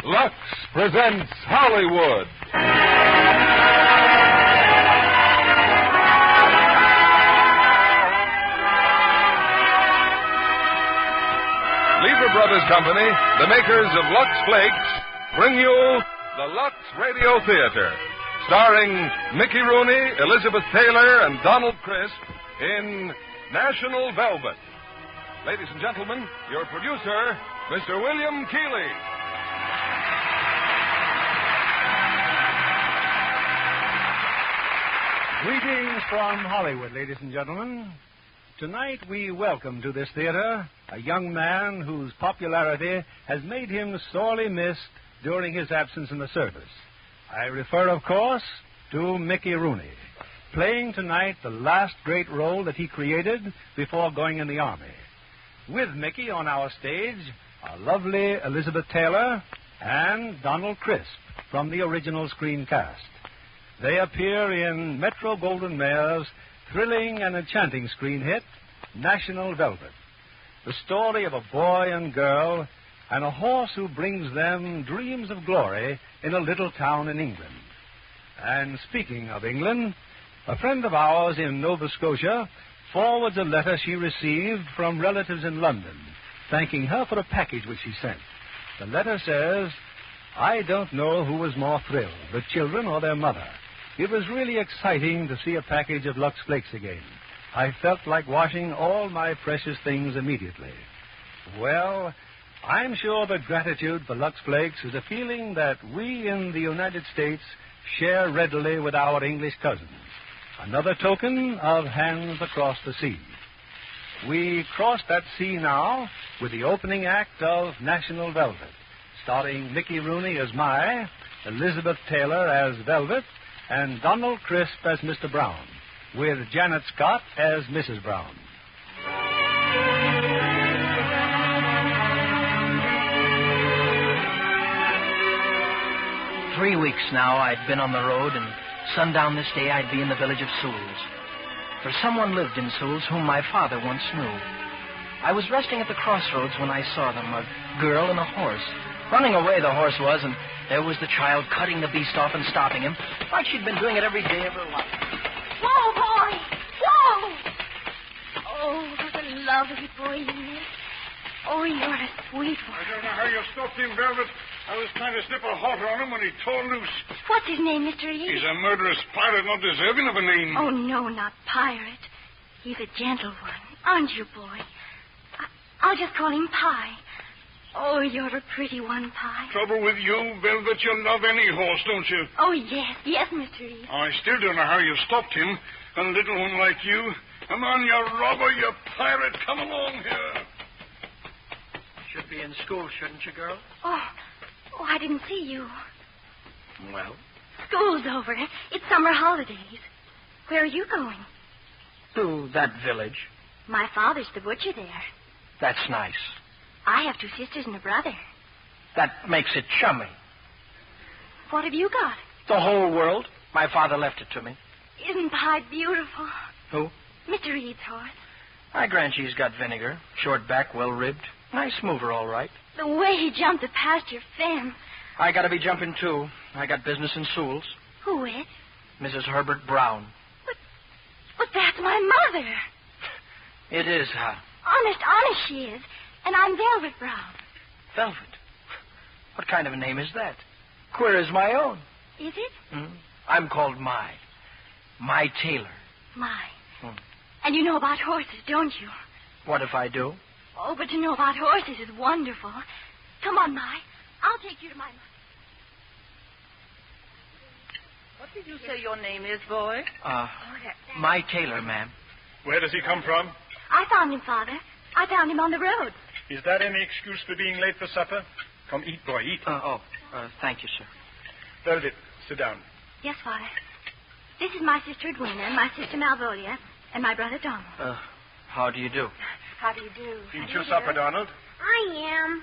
Lux presents Hollywood. Lever Brothers Company, the makers of Lux Flakes, bring you the Lux Radio Theatre, starring Mickey Rooney, Elizabeth Taylor, and Donald Crisp in National Velvet. Ladies and gentlemen, your producer, Mr. William Keeley. Greetings from Hollywood, ladies and gentlemen. Tonight we welcome to this theater a young man whose popularity has made him sorely missed during his absence in the service. I refer, of course, to Mickey Rooney, playing tonight the last great role that he created before going in the Army. With Mickey on our stage are lovely Elizabeth Taylor and Donald Crisp from the original screen cast. They appear in Metro-Goldwyn-Mayer's thrilling and enchanting screen hit, National Velvet, the story of a boy and girl and a horse who brings them dreams of glory in a little town in England. And speaking of England, a friend of ours in Nova Scotia forwards a letter she received from relatives in London, thanking her for a package which she sent. The letter says, "I don't know who was more thrilled, the children or their mother. It was really exciting to see a package of Lux Flakes again. I felt like washing all my precious things immediately." Well, I'm sure that gratitude for Lux Flakes is a feeling that we in the United States share readily with our English cousins. Another token of hands across the sea. We cross that sea now with the opening act of National Velvet, starring Mickey Rooney as Mai, Elizabeth Taylor as Velvet, and Donald Crisp as Mr. Brown, with Janet Scott as Mrs. Brown. 3 weeks now I'd been on the road, and sundown this day I'd be in the village of Sewells. For someone lived in Sewells whom my father once knew. I was resting at the crossroads when I saw them, a girl and a horse. Running away the horse was, and there was the child cutting the beast off and stopping him, like she'd been doing it every day of her life. Whoa, boy! Whoa! Oh, what a lovely boy you is. Oh, you're a sweet one. I don't know how you stopped him, Velvet. I was trying to slip a halter on him when he tore loose. What's his name, Mr. E? He's a murderous pirate, not deserving of a name. Oh, no, not pirate. He's a gentle one, aren't you, boy? I'll just call him Pie. Oh, you're a pretty one, Pie. Trouble with you, Velvet, you love any horse, don't you? Oh, yes, Mr. E. I still don't know how you stopped him. A little one like you. Come on, you robber, you pirate, come along here. Should be in school, shouldn't you, girl? Oh, I didn't see you. Well? School's over. It's summer holidays. Where are you going? To that village. My father's the butcher there. That's nice. I have 2 sisters and a brother. That makes it chummy. What have you got? The whole world. My father left it to me. Isn't Pie beautiful? Who? Mr. Reed's horse. I grant she's got vinegar. Short back, well-ribbed. Nice mover, all right. The way he jumped the pasture fence. I gotta be jumping, too. I got business in Sewells. Who is? Mrs. Herbert Brown. But that's my mother. It is, huh? Honest she is. And I'm Velvet Brown. Velvet? What kind of a name is that? Queer as my own. Is it? I'm called Mai. Mai Taylor. My. And you know about horses, don't you? What if I do? Oh, but to know about horses is wonderful. Come on, Mai. I'll take you to my mother. What did you say your name is, boy? Mai Taylor, ma'am. Where does he come from? I found him, Father. I found him on the road. Is that any excuse for being late for supper? Come, eat, boy, eat. Thank you, sir. Velvet, sit down. Yes, Father. This is my sister Edwina and my sister Malvolia and my brother Donald. How do you do? How do you do? Eat your supper, Donald. I am.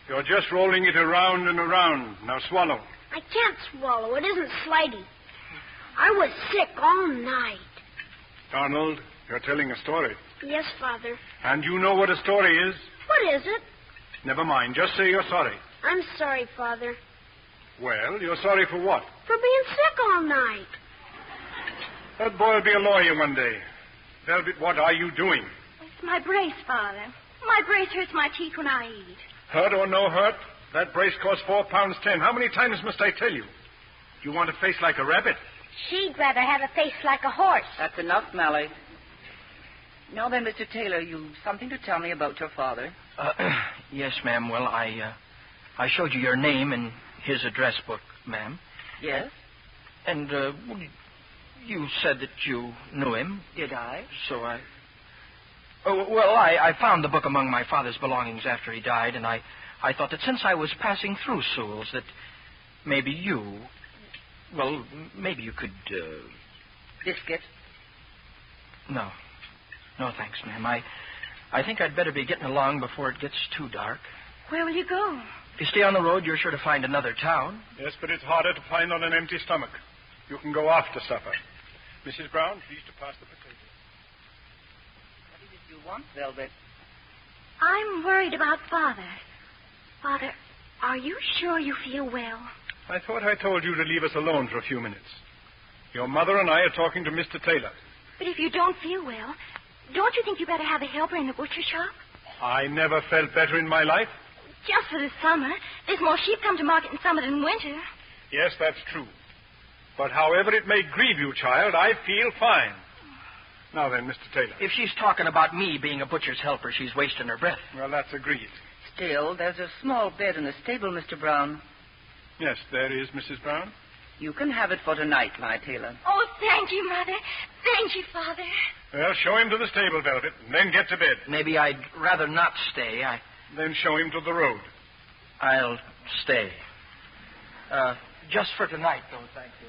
You're just rolling it around and around. Now swallow. I can't swallow. It isn't flighty. I was sick all night. Donald, you're telling a story. Yes, Father. And you know what a story is? What is it? Never mind. Just say you're sorry. I'm sorry, Father. Well, you're sorry for what? For being sick all night. That boy will be a lawyer one day. Velvet, what are you doing? It's my brace, Father. My brace hurts my teeth when I eat. Hurt or no hurt, that brace costs £4.10. How many times must I tell you? You want a face like a rabbit? She'd rather have a face like a horse. That's enough, Mally. Now then, Mr. Taylor, you've something to tell me about your father. Yes, ma'am. Well, I showed you your name in his address book, ma'am. Yes? And, you said that you knew him. Did I? So I found the book among my father's belongings after he died, and I thought that since I was passing through Sewell's that maybe you... Well, maybe you could, Biscuit? No. No, thanks, ma'am. I think I'd better be getting along before it gets too dark. Where will you go? If you stay on the road, you're sure to find another town. Yes, but it's harder to find on an empty stomach. You can go after supper. Mrs. Brown, please to pass the potatoes. What is it you want, Velvet? I'm worried about Father. Father, are you sure you feel well? I thought I told you to leave us alone for a few minutes. Your mother and I are talking to Mr. Taylor. But if you don't feel well, don't you think you better have a helper in the butcher shop? I never felt better in my life. Just for the summer. There's more sheep come to market in summer than in winter. Yes, that's true. But however it may grieve you, child, I feel fine. Now then, Mr. Taylor. If she's talking about me being a butcher's helper, she's wasting her breath. Well, that's agreed. Still, there's a small bed in the stable, Mr. Brown. Yes, there is, Mrs. Brown. You can have it for tonight, my Taylor. Oh, thank you, Mother. Thank you, Father. Well, show him to the stable, Velvet, and then get to bed. Maybe I'd rather not stay. Then show him to the road. I'll stay. Just for tonight, though, thank you.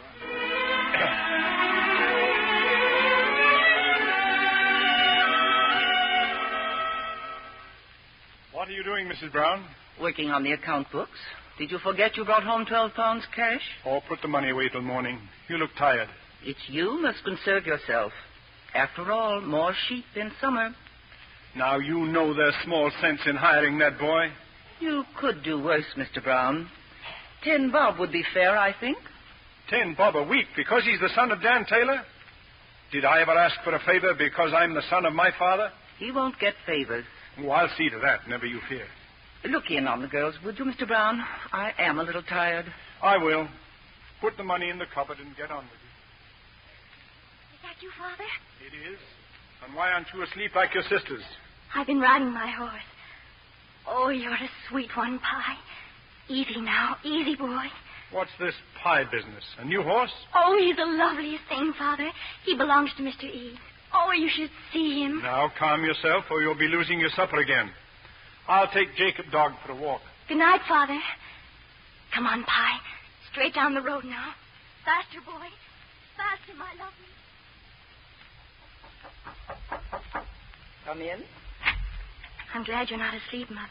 What are you doing, Mrs. Brown? Working on the account books. Did you forget you brought home £12 cash? Oh, put the money away till morning. You look tired. It's you must conserve yourself. After all, more sheep in summer. Now, you know there's small sense in hiring that boy. You could do worse, Mr. Brown. 10 bob would be fair, I think. 10 bob a week because he's the son of Dan Taylor? Did I ever ask for a favor because I'm the son of my father? He won't get favors. Oh, I'll see to that, never you fear. Look in on the girls, would you, Mr. Brown? I am a little tired. I will. Put the money in the cupboard and get on with it. Is that you, Father? It is. And why aren't you asleep like your sisters? I've been riding my horse. Oh, you're a sweet one, Pie. Easy now. Easy, boy. What's this pie business? A new horse? Oh, he's the loveliest thing, Father. He belongs to Mr. E. Oh, you should see him. Now, calm yourself or you'll be losing your supper again. I'll take Jacob Dog for a walk. Good night, Father. Come on, Pie. Straight down the road now. Faster, boy. Faster, my lovely. Come in. I'm glad you're not asleep, Mother.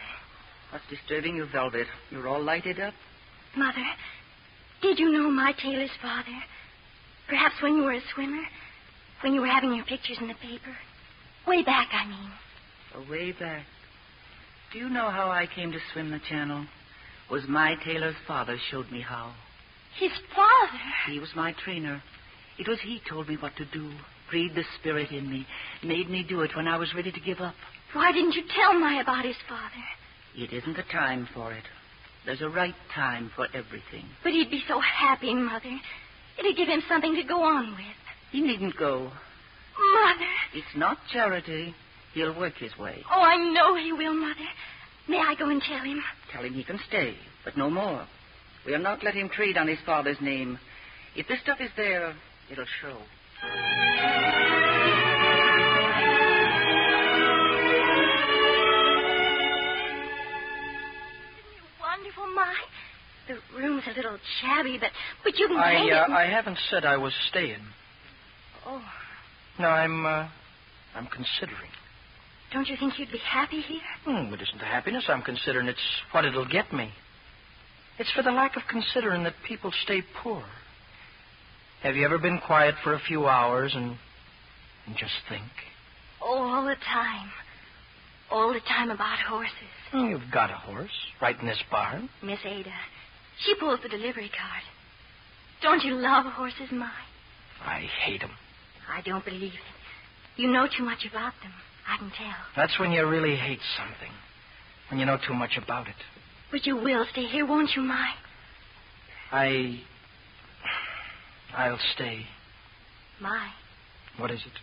What's disturbing you, Velvet? You're all lighted up. Mother, did you know my Taylor's father? Perhaps when you were a swimmer? When you were having your pictures in the paper? Way back, I mean. Way back. Do you know how I came to swim the channel? Was my Taylor's father showed me how. His father? He was my trainer. It was he told me what to do. Breathed the spirit in me. Made me do it when I was ready to give up. Why didn't you tell my about his father? It isn't the time for it. There's a right time for everything. But he'd be so happy, Mother. It'd give him something to go on with. He needn't go. Mother. It's not charity. He'll work his way. Oh, I know he will, Mother. May I go and tell him? Tell him he can stay, but no more. We'll not let him trade on his father's name. If this stuff is there, it'll show. Wonderful, Ma. The room's a little shabby, but you can paint it. I haven't said I was staying. Oh. No, I'm considering. Don't you think you'd be happy here? It isn't the happiness I'm considering. It's what it'll get me. It's for the lack of considering that people stay poor. Have you ever been quiet for a few hours and just think? Oh, all the time. all the time about horses. You've got a horse right in this barn. Miss Ada, she pulls the delivery cart. Don't you love horses, Ma? I hate them. I don't believe it. You know too much about them. I can tell. That's when you really hate something. When you know too much about it. But you will stay here, won't you, Ma? I'll stay. Ma. What is it?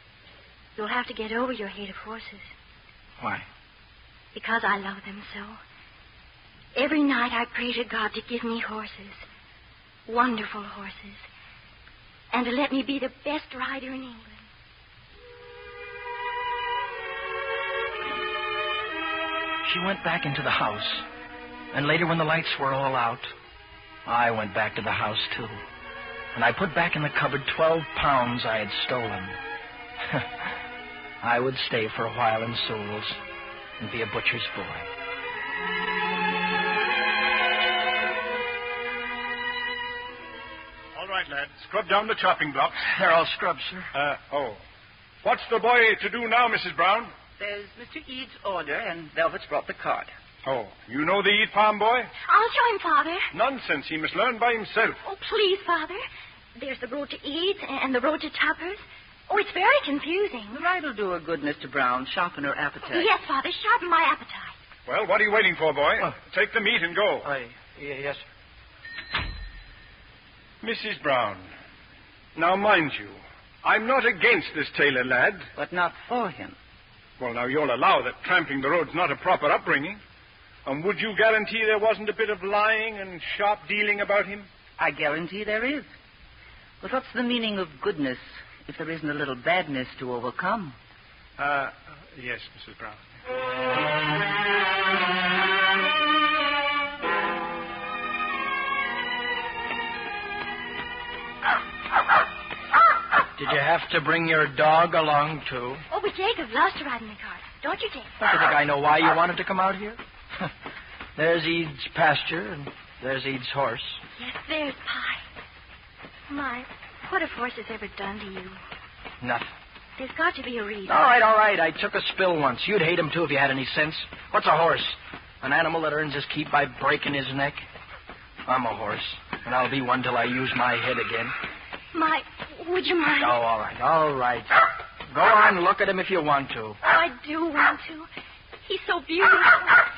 You'll have to get over your hate of horses. Why? Because I love them so. Every night I pray to God to give me horses. Wonderful horses. And to let me be the best rider in England. She went back into the house. And later when the lights were all out, I went back to the house, too. And I put back in the cupboard 12 pounds I had stolen. I would stay for a while in Souls and be a butcher's boy. All right, lad. Scrub down the chopping blocks. They're all scrubbed, sir. What's the boy to do now, Mrs. Brown? There's Mr. Eade's order, and Velvet's brought the card. Oh, you know the Eade farm boy? I'll show him, Father. Nonsense. He must learn by himself. Oh, please, Father. There's the road to Eade's and the road to Tupper's. Oh, it's very confusing. The ride'll do her good, Mr. Brown. Sharpen her appetite. Yes, Father. Sharpen my appetite. Well, what are you waiting for, boy? Take the meat and go. Yes, sir. Mrs. Brown, now mind you, I'm not against this tailor lad. But not for him. Well, now, you'll allow that tramping the road's not a proper upbringing. And would you guarantee there wasn't a bit of lying and sharp dealing about him? I guarantee there is. But what's the meaning of goodness if there isn't a little badness to overcome? Yes, Mrs. Brown. Did you have to bring your dog along, too? Oh, but Jacob loves to ride in the cart. Don't you, Jacob? Don't you think I know why you wanted to come out here? There's Eade's pasture, and there's Eade's horse. Yes, there's Pie. My, what have horses ever done to you? Nothing. There's got to be a reason. All right. I took a spill once. You'd hate him, too, if you had any sense. What's a horse? An animal that earns his keep by breaking his neck? I'm a horse, and I'll be one till I use my head again. My, would you mind? Oh, all right. Go on, look at him if you want to. Oh, I do want to. He's so beautiful.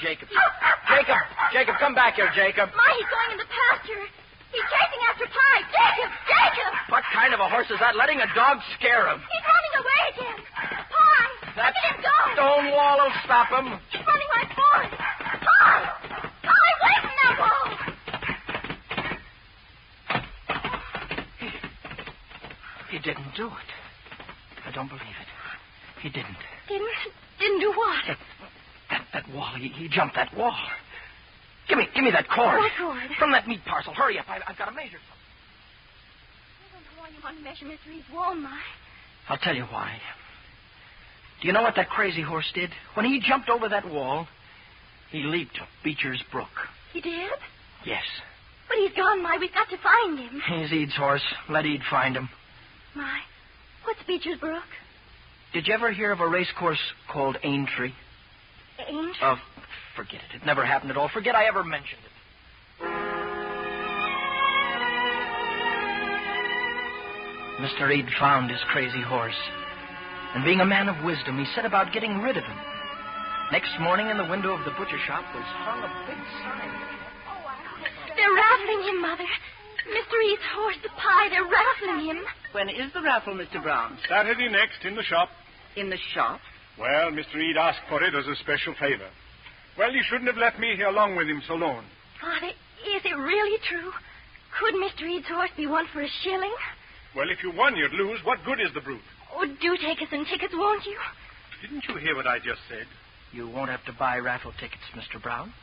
Jacob, come back here, Jacob. My, he's going in the pasture. He's chasing after Pie. Jacob! What kind of a horse is that? Letting a dog scare him. He's running away again. Pie! Look at him go! Stone wall will stop him. He's running right for us. Pie! Pie, away from that wall! He didn't do it. I don't believe it. He didn't. Didn't do what? That wall. He jumped that wall. Give me that cord. What cord? From that meat parcel. Hurry up. I've got to measure something. I don't know why you want to measure Mr. Reed's wall, Mike. I'll tell you why. Do you know what that crazy horse did? When he jumped over that wall, he leaped up Beecher's Brook. He did? Yes. But he's gone, Mike. We've got to find him. He's Eade's horse. Let Eade find him. My, what's Beecher's Brook? Did you ever hear of a race course called Aintree? Aintree? Forget it. It never happened at all. Forget I ever mentioned it. Mr. Eade found his crazy horse. And being a man of wisdom, he set about getting rid of him. Next morning, in the window of the butcher shop was hung a big sign. They're raffling him, Mother. Mr. Eade's horse, the Pie, they're raffling him. When is the raffle, Mr. Brown? Saturday next, in the shop. In the shop? Well, Mr. Eade asked for it as a special favor. Well, you shouldn't have left me here along with him so long. Father, is it really true? Could Mr. Eade's horse be won for a shilling? Well, if you won, you'd lose. What good is the brute? Oh, do take us some tickets, won't you? Didn't you hear what I just said? You won't have to buy raffle tickets, Mr. Brown.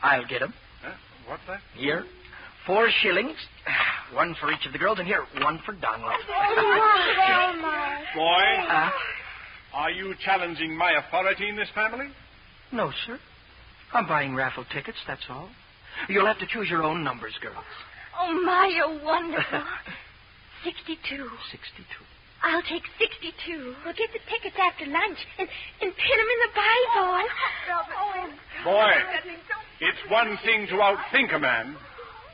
I'll get them. Huh? What's that? Here. 4 shillings. One for each of the girls, and here, one for Donald. Boy, are you challenging my authority in this family? No, sir. I'm buying raffle tickets, that's all. You'll have to choose your own numbers, girls. Oh, my, you're wonderful. 62. 62. I'll take 62. We'll get the tickets after lunch and pin them in the Bible. Boy, it's one thing to outthink a man,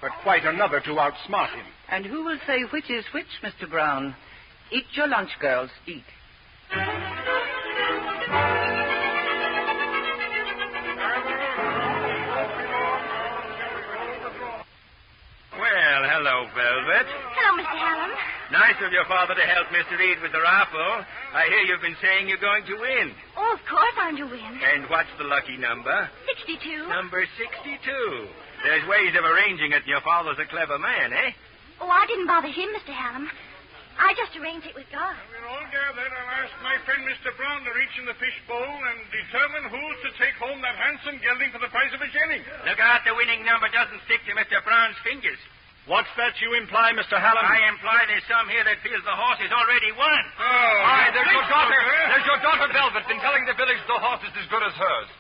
but quite another to outsmart him. And who will say which is which, Mr. Brown? Eat your lunch, girls. Eat. Well, hello, Velvet. Hello, Mr. Hallam. Nice of your father to help Mr. Reed with the raffle. I hear you've been saying you're going to win. Oh, of course I'm to win. And what's the lucky number? 62. Number 62. There's ways of arranging it, and your father's a clever man, eh? Oh, I didn't bother him, Mr. Hallam. I just arranged it with God. We're all gathered. I'll ask my friend Mr. Brown to reach in the fishbowl and determine who's to take home that handsome gelding for the price of a shilling. Look out, the winning number doesn't stick to Mr. Brown's fingers. What's that you imply, Mr. Hallam? I imply there's some here that feels the horse is already won. Hi, there's your daughter. There's your daughter, Velvet, been telling the village the horse is as good as hers.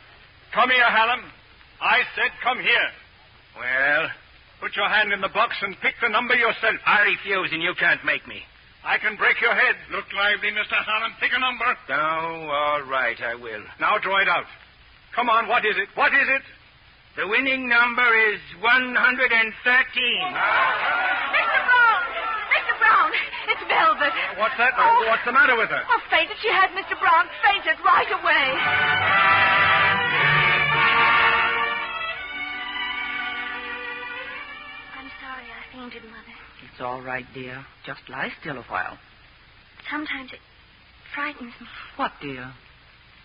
Come here, Hallam. I said come here. Well, Put your hand in the box and pick the number yourself. I refuse, and you can't make me. I can break your head. Look lively, Mr. Hallam. Pick a number. Oh, all right, I will. Now draw it out. Come on, what is it? What is it? The winning number is 113. Mr. Brown! Mr. Brown! It's Velvet. What's that? Oh. What's the matter with her? Oh, fainted. She had Mr. Brown fainted right away. I'm sorry I fainted, Mother. It's all right, dear. Just lie still a while. Sometimes it frightens me. What, dear?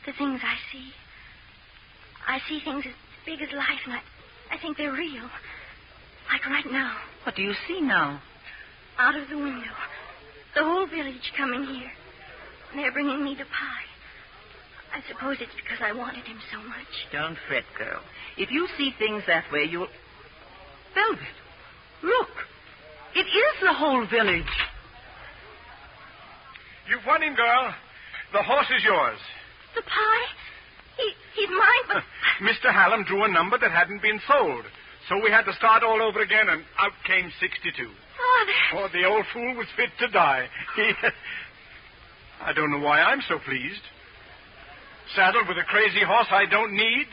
The things I see. I see things as big as life, and I think they're real. Like right now. What do you see now? Out of the window. The whole village coming here. And they're bringing me the pie. I suppose it's because I wanted him so much. Don't fret, girl. If you see things that way, you'll... Velvet, look. It is the whole village. You've won him, girl. The horse is yours. The pie? He's mine, but... Mr. Hallam drew a number that hadn't been sold. So we had to start all over again, and out came 62. Father. Oh, the old fool was fit to die. I don't know why I'm so pleased. Saddled with a crazy horse I don't need,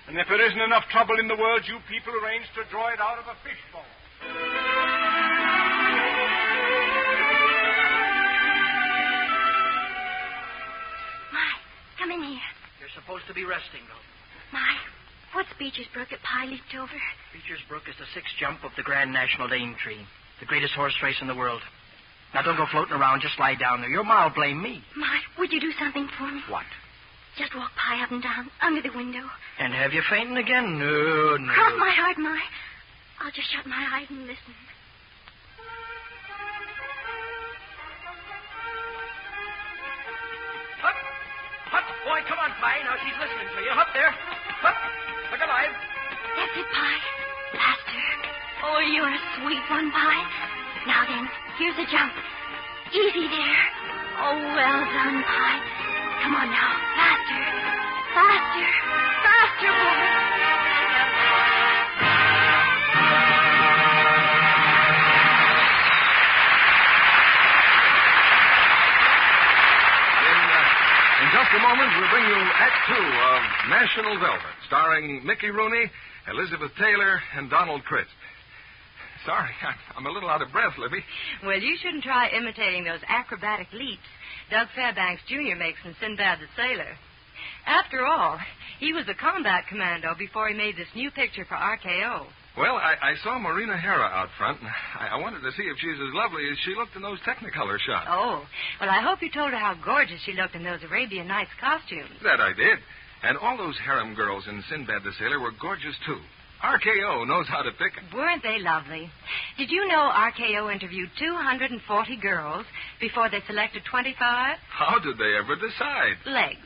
and if there isn't enough trouble in the world, you people arranged to draw it out of a fishbowl. My, come in here. You're supposed to be resting, though. My, what's Beecher's Brook at Pie leaped over? Beecher's Brook is the sixth jump of the Grand National Dametree, the greatest horse race in the world. Now, don't go floating around. Just lie down there. Your ma'll blame me. My, would you do something for me? What? Just walk Pie up and down, under the window. And have you fainting again? No, no. Cross my heart, My. I'll just shut my eyes and listen. Hup! Hup! Boy, come on, Pie. Now she's listening to you. Hup there. Hup! Look alive. That's it, Pie. Faster. Oh, you're a sweet one, Pie. Now then, here's a jump. Easy there. Oh, well done, Pie. Come on now. Faster. Faster. Faster, boy. In just a moment, we'll bring you Act 2 of National Velvet, starring Mickey Rooney, Elizabeth Taylor, and Donald Crisp. Sorry, I'm a little out of breath, Libby. Well, you shouldn't try imitating those acrobatic leaps Doug Fairbanks Jr. makes in Sinbad the Sailor. After all, he was a combat commando before he made this new picture for RKO. Well, I saw Marina Hera out front, and I wanted to see if she's as lovely as she looked in those Technicolor shots. Oh, well, I hope you told her how gorgeous she looked in those Arabian Nights costumes. That I did. And all those harem girls in Sinbad the Sailor were gorgeous, too. RKO knows how to pick 'em. Weren't they lovely? Did you know RKO interviewed 240 girls before they selected 25? How did they ever decide? Legs.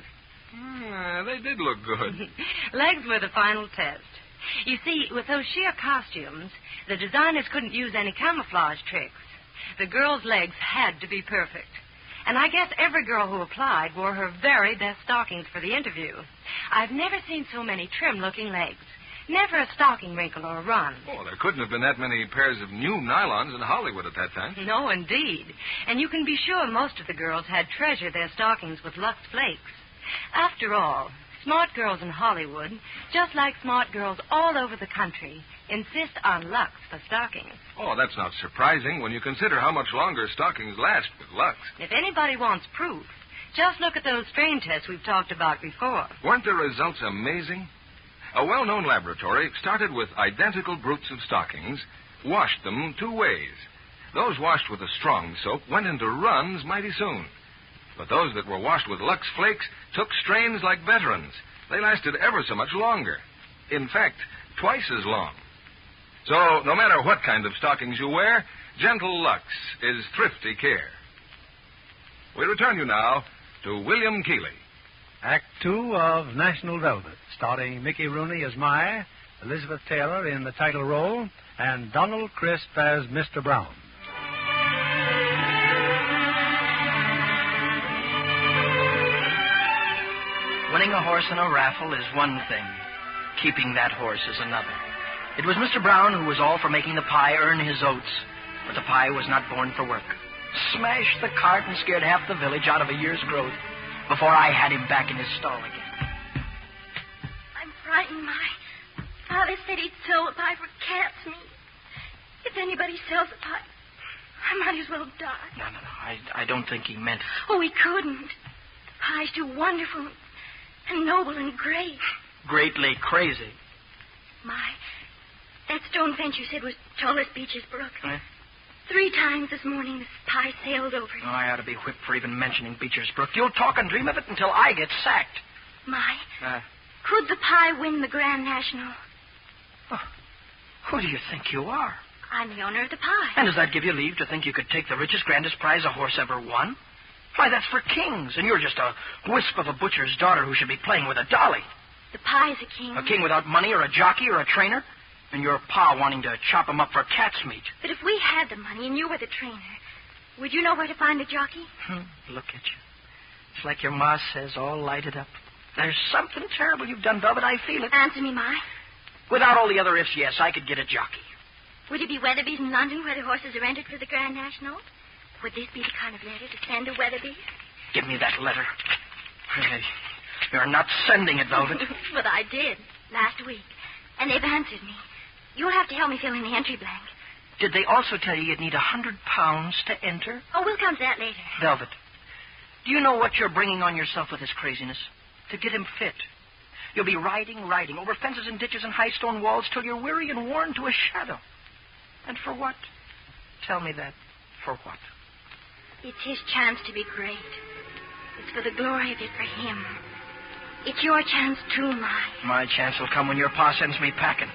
They did look good. Legs were the final test. You see, with those sheer costumes, the designers couldn't use any camouflage tricks. The girls' legs had to be perfect. And I guess every girl who applied wore her very best stockings for the interview. I've never seen so many trim-looking legs. Never a stocking wrinkle or a run. Oh, there couldn't have been that many pairs of new nylons in Hollywood at that time. No, indeed. And you can be sure most of the girls had treasured their stockings with Lux Flakes. After all, smart girls in Hollywood, just like smart girls all over the country, insist on Lux for stockings. Oh, that's not surprising when you consider how much longer stockings last with Lux. If anybody wants proof, just look at those strain tests we've talked about before. Weren't the results amazing? A well-known laboratory started with identical broots of stockings, washed them 2 ways. Those washed with a strong soap went into runs mighty soon. But those that were washed with Lux Flakes took strains like veterans. They lasted ever so much longer. In fact, twice as long. So, no matter what kind of stockings you wear, gentle Lux is thrifty care. We return you now to William Keighley. Act 2 of National Velvet, starring Mickey Rooney as Mai, Elizabeth Taylor in the title role, and Donald Crisp as Mr. Brown. Winning a horse in a raffle is one thing. Keeping that horse is another. It was Mr. Brown who was all for making the pie earn his oats, but the pie was not born for work. Smashed the cart and scared half the village out of a year's growth before I had him back in his stall again. I'm frightened, my father said he'd sell the pie for cat's meat. If anybody sells the pie, I might as well die. No. I don't think he meant it. Oh, he couldn't. The pie's too wonderful and noble and great. Greatly crazy. That stone fence you said was tall as Beech's Brook. 3 times this morning this pie sailed over it. Oh, I ought to be whipped for even mentioning Beecher's Brook. You'll talk and dream of it until I get sacked. Could the pie win the Grand National? Oh, who do you think you are? I'm the owner of the pie. And does that give you leave to think you could take the richest, grandest prize a horse ever won? Why, that's for kings, and you're just a wisp of a butcher's daughter who should be playing with a dolly. The pie's a king. A king without money or a jockey or a trainer? And your pa wanting to chop him up for cat's meat. But if we had the money and you were the trainer, would you know where to find a jockey? Look at you. It's like your ma says, all lighted up. There's something terrible you've done, Velvet. I feel it. Answer me, Mai. Without all the other ifs, yes, I could get a jockey. Would it be Weatherby's in London where the horses are entered for the Grand National? Would this be the kind of letter to send to Weatherby? Give me that letter. You're not sending it, Velvet. But I did, last week. And they've answered me. You'll have to help me fill in the entry blank. Did they also tell you you'd need £100 to enter? Oh, we'll come to that later. Velvet, do you know what you're bringing on yourself with this craziness? To get him fit. You'll be riding over fences and ditches and high stone walls till you're weary and worn to a shadow. And for what? Tell me that. For what? It's his chance to be great. It's for the glory of it for him. It's your chance, too, Mai. My chance will come when your pa sends me packing.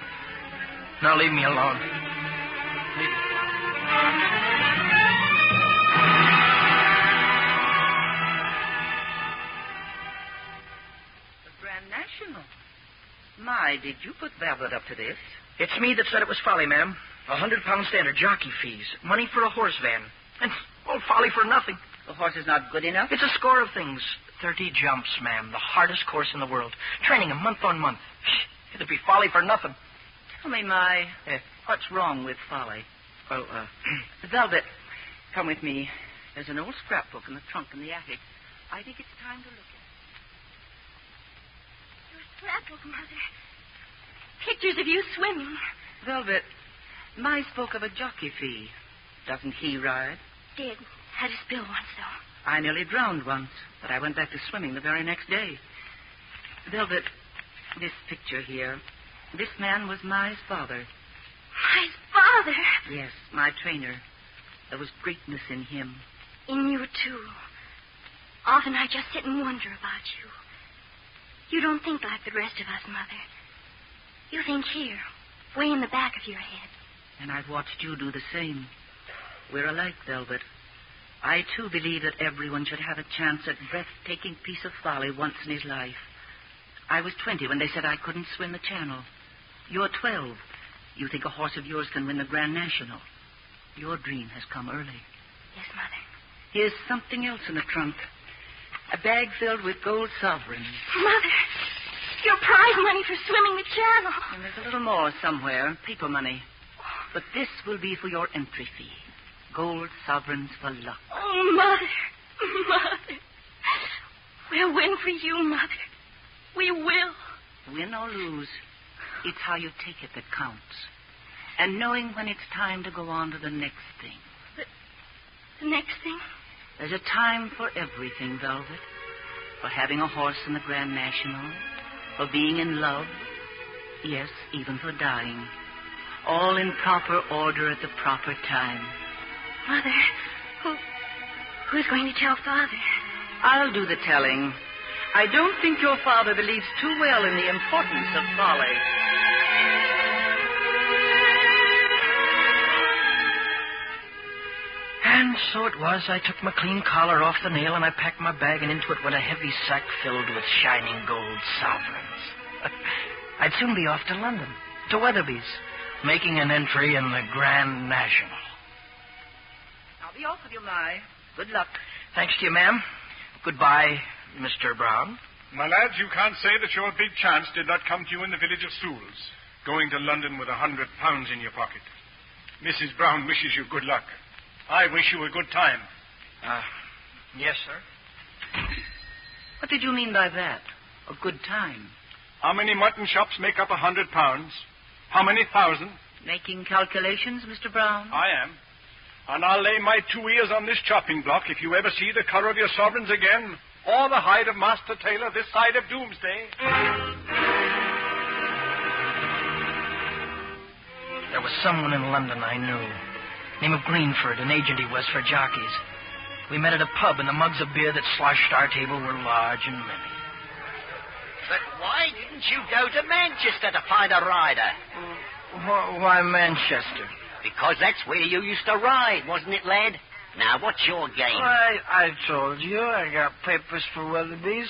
Now leave me alone. Leave me. The Grand National. My, did you put Velvet up to this? It's me that said it was folly, ma'am. £100 standard jockey fees. Money for a horse van. And, folly for nothing. The horse is not good enough? It's a score of things. 30 jumps, ma'am. The hardest course in the world. Training him month on month. It'd be folly for nothing. Tell me, Mai, what's wrong with folly? Well, Velvet, come with me. There's an old scrapbook in the trunk in the attic. I think it's time to look at it. Your scrapbook, Mother. Pictures of you swimming. Velvet, Mai spoke of a jockey fee. Doesn't he ride? Did. Had a spill once, though. I nearly drowned once, but I went back to swimming the very next day. Velvet, this picture here, this man was Mai's father. My father? Yes, my trainer. There was greatness in him. In you, too. Often I just sit and wonder about you. You don't think like the rest of us, Mother. You think here, way in the back of your head. And I've watched you do the same. We're alike, Velvet. I, too, believe that everyone should have a chance at breathtaking piece of folly once in his life. I was 20 when they said I couldn't swim the Channel. You're 12. You think a horse of yours can win the Grand National. Your dream has come early. Yes, Mother. Here's something else in the trunk. A bag filled with gold sovereigns. Mother, your prize money for swimming the channel. And there's a little more somewhere, paper money. But this will be for your entry fee. Gold sovereigns for luck. Oh, Mother. Mother. We'll win for you, Mother. We will. Win or lose, it's how you take it that counts. And knowing when it's time to go on to the next thing. The next thing? There's a time for everything, Velvet. For having a horse in the Grand National. For being in love. Yes, even for dying. All in proper order at the proper time. Mother, who's going to tell Father? I'll do the telling. I don't think your father believes too well in the importance of folly. And so it was. I took my clean collar off the nail and I packed my bag, and into it went a heavy sack filled with shining gold sovereigns. I'd soon be off to London, to Weatherby's, making an entry in the Grand National. I'll be off with you, Mai. Good luck. Thanks to you, ma'am. Goodbye, Mr. Brown. My lads, you can't say that your big chance did not come to you in the village of Sewells, going to London with £100 in your pocket. Mrs. Brown wishes you good luck. I wish you a good time. Yes, sir. What did you mean by that? A good time? How many mutton chops make up £100? How many thousand? Making calculations, Mr. Brown? I am. And I'll lay my 2 ears on this chopping block if you ever see the colour of your sovereigns again, or the hide of Master Taylor this side of Doomsday. There was someone in London I knew. Name of Greenford, an agent he was for jockeys. We met at a pub, and the mugs of beer that sloshed our table were large and many. But why didn't you go to Manchester to find a rider? Why Manchester? Because that's where you used to ride, wasn't it, lad? Now, what's your game? I told you. I got papers for Weatherby's.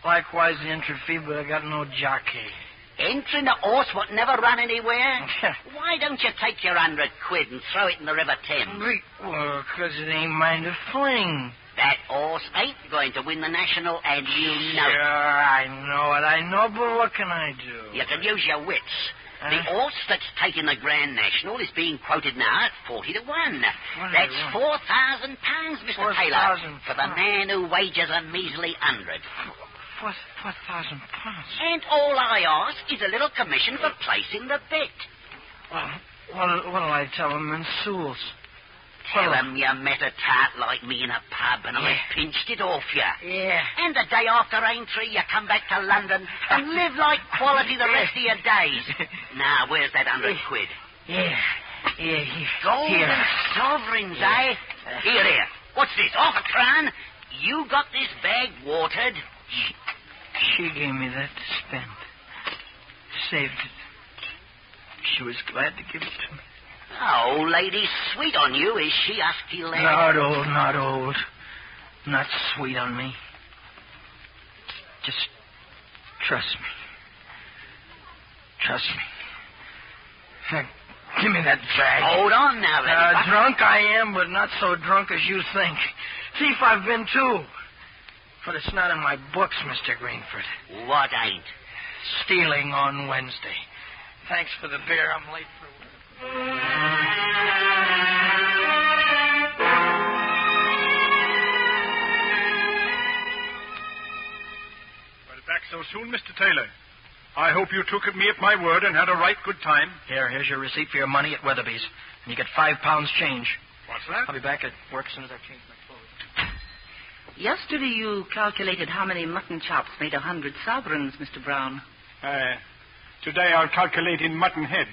Likewise the entry fee, but I got no jockey. Entering a horse what never run anywhere? Why don't you take your £100 and throw it in the River Thames? Well, 'cause it ain't mine to fling. That horse ain't going to win the National, and you know it. Sure, I know, but what can I do? You can use your wits. The horse that's taking the Grand National is being quoted now at 40 to 1. That's £4,000, Mr. Taylor, for the man who wagers a measly 100. £4,000. And all I ask is a little commission for placing the bet. What'll I tell him in Sewells? Tell him you met a tart like me in a pub and I pinched it off you. Yeah. And the day after Aintree, you come back to London and live like quality the rest of your days. Now, where's that £100? Yeah. Gold and sovereigns, eh? Here. What's this, £0.50? You got this bag watered? She gave me that to spend. Saved it. She was glad to give it to me. Oh, lady's sweet on you, is she, Husky lad? Not old. Not sweet on me. Just trust me. Trust me. Now, give me that bag. Hold on now, lady. Drunk I am, but not so drunk as you think. Thief I've been, too. But it's not in my books, Mr. Greenford. What ain't? Stealing on Wednesday. Thanks for the beer. I'm late for work. Well, back so soon, Mr. Taylor. I hope you took me at my word and had a right good time. Here's your receipt for your money at Weatherby's. And you get £5 change. What's that? I'll be back at work as soon as I've changed my clothes. Yesterday you calculated how many mutton chops made 100 sovereigns, Mr. Brown. Today I'll calculate in mutton head.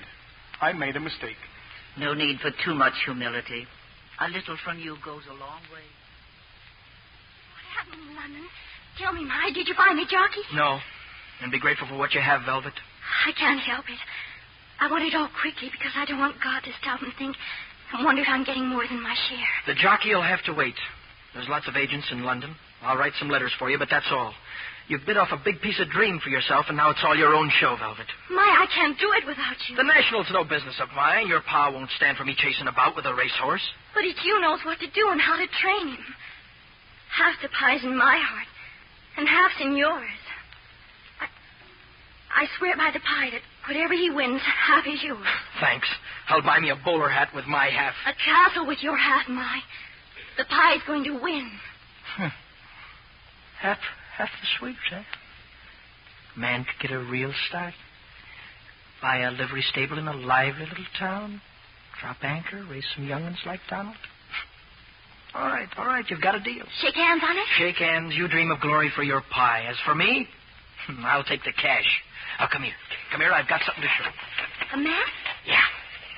I made a mistake. No need for too much humility. A little from you goes a long way. What happened in London? Tell me, Ma, did you find a jockey? No. And be grateful for what you have, Velvet. I can't help it. I want it all quickly because I don't want God to stop and think and wonder if I'm getting more than my share. The jockey will have to wait. There's lots of agents in London. I'll write some letters for you, but that's all. You've bit off a big piece of dream for yourself, and now it's all your own show, Velvet. I can't do it without you. The National's no business of mine. Your pa won't stand for me chasing about with a racehorse. But it's you knows what to do and how to train him. Half the pie's in my heart, and half's in yours. I swear by the pie that whatever he wins, half is yours. Thanks. I'll buy me a bowler hat with my half. A castle with your half, my. The pie's going to win. Half the sweeps, eh? Man could get a real start. Buy a livery stable in a lively little town. Drop anchor, raise some young'uns like Donald. All right, you've got a deal. Shake hands on it? Shake hands. You dream of glory for your pie. As for me, I'll take the cash. Now, come here. Come here, I've got something to show. A map? Yeah.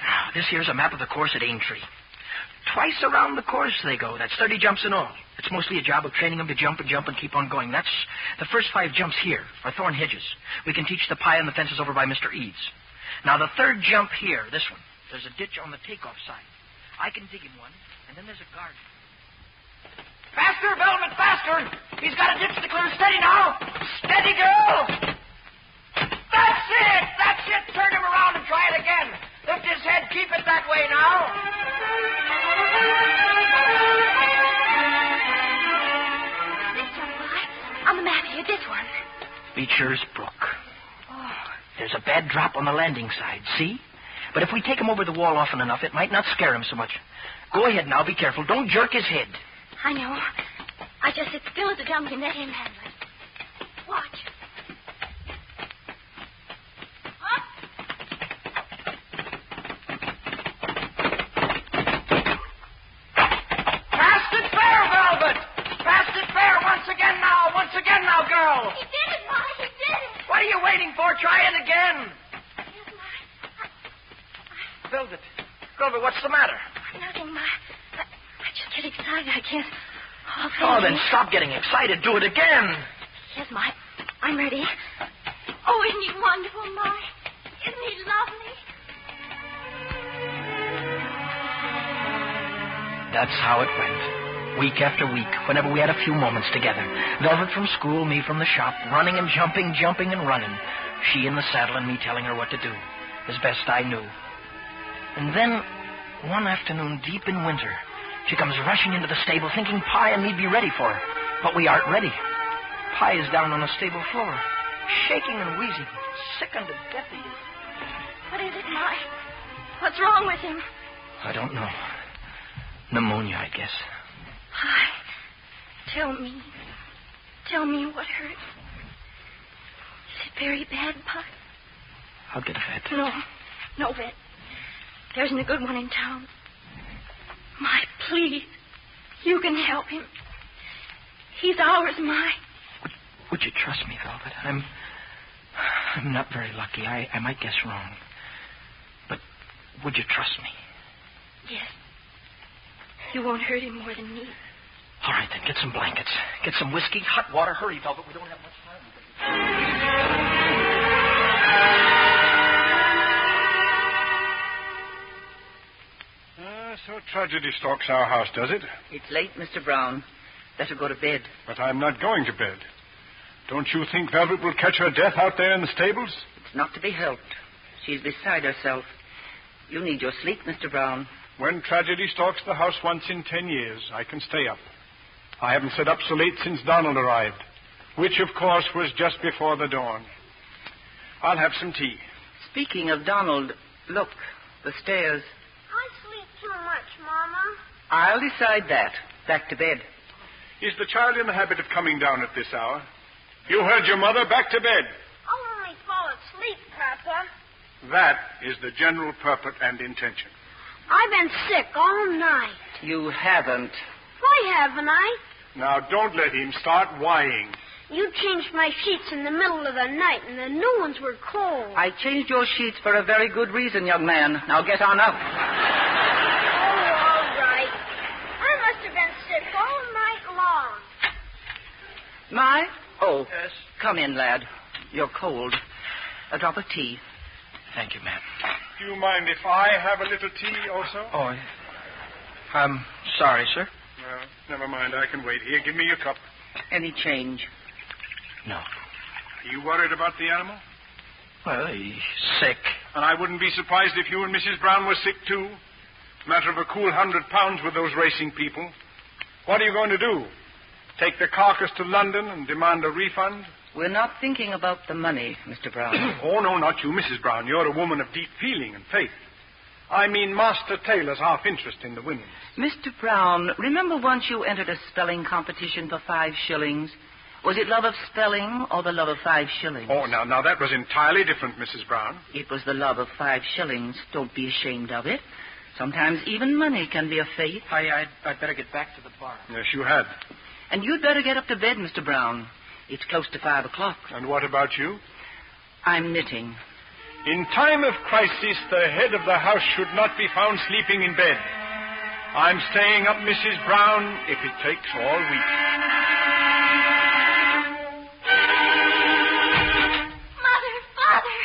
Now, this here's a map of the course at Aintree. Twice around the course they go. That's 30 jumps in all. It's mostly a job of training them to jump and keep on going. That's the first 5 jumps here are thorn hedges. We can teach the pie on the fences over by Mr. Eads. Now, the third jump here, this one, there's a ditch on the takeoff side. I can dig him one, and then there's a garden. Faster, Velvet, faster! He's got a ditch to clear. Steady now! Steady, girl! That's it! Turn him around and try it again. Lift his head. Keep it that way now. This one, boy. On the map here, this one. Beecher's Brook. There's a bad drop on the landing side, see? But if we take him over the wall often enough, it might not scare him so much. Go ahead now, be careful. Don't jerk his head. I know. I just sit still at the jump and let him handle it. Watch. Up. Fast and fair, Velvet! Fast and fair once again now, girl! He did it, Ma. He did it. What are you waiting for? Try it again. Yes, Ma. Velvet, what's the matter? Nothing, Ma. I just get excited. I can't. Oh, then stop getting excited. Do it again. Yes, Ma. I'm ready. Oh, isn't he wonderful, Ma? Isn't he lovely? That's how it went. Week after week, whenever we had a few moments together. Velvet from school, me from the shop, running and jumping and running. She in the saddle and me telling her what to do, as best I knew. And then, one afternoon deep in winter, she comes rushing into the stable thinking Pie and me'd be ready for her. But we aren't ready. Pie is down on the stable floor, shaking and wheezing, sick unto death he is. What is it, Ma? What's wrong with him? I don't know. Pneumonia, I guess. Pie, tell me what hurt. Is it very bad, Pie? I'll get a vet. No vet. There isn't a good one in town. My, please, you can help him. He's ours, my. Would you trust me, Velvet? I'm not very lucky. I might guess wrong. But would you trust me? Yes. You won't hurt him more than me. All right, then. Get some blankets. Get some whiskey, hot water. Hurry, Velvet. We don't have much time. So tragedy stalks our house, does it? It's late, Mr. Brown. Better go to bed. But I'm not going to bed. Don't you think Velvet will catch her death out there in the stables? It's not to be helped. She's beside herself. You need your sleep, Mr. Brown. When tragedy stalks the house once in 10 years, I can stay up. I haven't sat up so late since Donald arrived, which, of course, was just before the dawn. I'll have some tea. Speaking of Donald, look, the stairs. I sleep too much, Mama. I'll decide that. Back to bed. Is the child in the habit of coming down at this hour? You heard your mother. Back to bed. I'll only fall asleep, Papa. That is the general purport and intention. I've been sick all night. You haven't. Why haven't I? Now, don't let him start whining. You changed my sheets in the middle of the night, and the new ones were cold. I changed your sheets for a very good reason, young man. Now get on up. Oh, all right. I must have been sick all night long. My? Oh, yes. Come in, lad. You're cold. A drop of tea. Thank you, ma'am. Do you mind if I have a little tea also? Oh, I'm sorry, sir. Well, never mind. I can wait. Here, give me your cup. Any change? No. Are you worried about the animal? Well, he's sick. And I wouldn't be surprised if you and Mrs. Brown were sick, too. Matter of a cool £100 with those racing people. What are you going to do? Take the carcass to London and demand a refund? We're not thinking about the money, Mr. Brown. Oh, no, not you, Mrs. Brown. You're a woman of deep feeling and faith. I mean Master Taylor's half-interest in the women. Mr. Brown, remember once you entered a spelling competition for 5 shillings? Was it love of spelling or the love of 5 shillings? Oh, now, that was entirely different, Mrs. Brown. It was the love of 5 shillings. Don't be ashamed of it. Sometimes even money can be a faith. I'd better get back to the bar. Yes, you had. And you'd better get up to bed, Mr. Brown. It's close to 5 o'clock. And what about you? I'm knitting. In time of crisis, the head of the house should not be found sleeping in bed. I'm staying up, Mrs. Brown, if it takes all week. Mother, Father,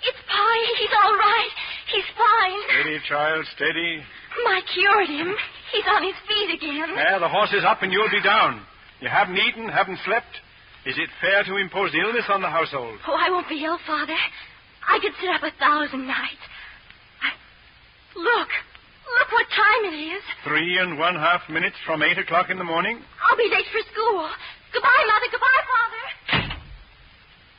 it's Pi. He's all right. He's fine. Steady, child, steady. I cured him. He's on his feet again. Yeah, the horse is up and you'll be down. You haven't eaten, haven't slept. Is it fair to impose illness on the household? Oh, I won't be ill, Father. I could sit up 1,000 nights. Look what time it is. 3 1/2 minutes from 8 o'clock in the morning. I'll be late for school. Goodbye, Mother. Goodbye, Father.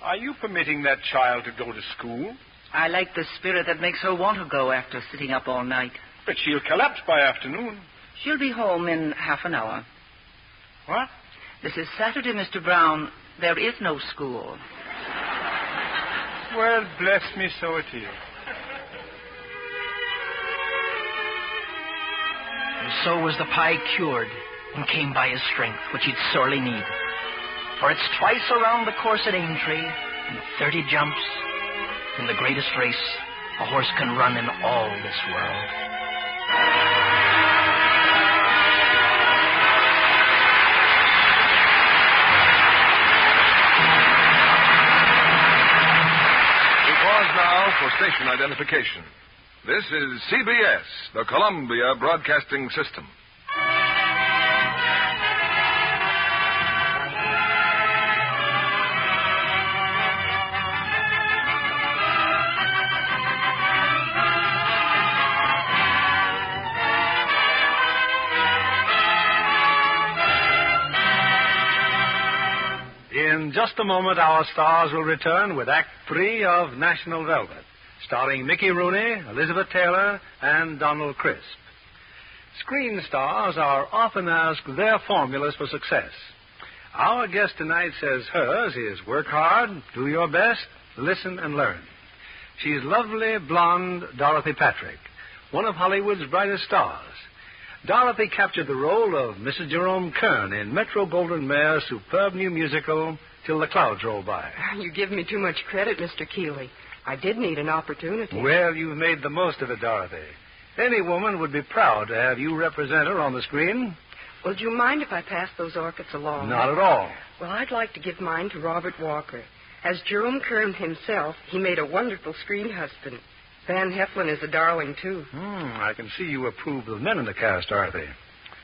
Are you permitting that child to go to school? I like the spirit that makes her want to go after sitting up all night. But she'll collapse by afternoon. She'll be home in half an hour. What? This is Saturday, Mr. Brown. There is no school. Well, bless me, so it is. And so was the Pi cured and came by his strength, which he'd sorely need. For it's twice around the course at Aintree, and 30 jumps. In the greatest race a horse can run in all this world. Now for station identification. This is CBS, the Columbia Broadcasting System. In just a moment, our stars will return with Act 3 of National Velvet, starring Mickey Rooney, Elizabeth Taylor, and Donald Crisp. Screen stars are often asked their formulas for success. Our guest tonight says hers is work hard, do your best, listen and learn. She's lovely, blonde Dorothy Patrick, one of Hollywood's brightest stars. Dorothy captured the role of Mrs. Jerome Kern in Metro-Goldwyn-Mayer's superb new musical, Till the Clouds Roll By. You give me too much credit, Mr. Keeley. I did need an opportunity. Well, you've made the most of it, Dorothy. Any woman would be proud to have you represent her on the screen. Well, do you mind if I pass those orchids along? Not at all. Well, I'd like to give mine to Robert Walker. As Jerome Kern himself, he made a wonderful screen husband. Van Heflin is a darling, too. I can see you approve of the men in the cast, Dorothy.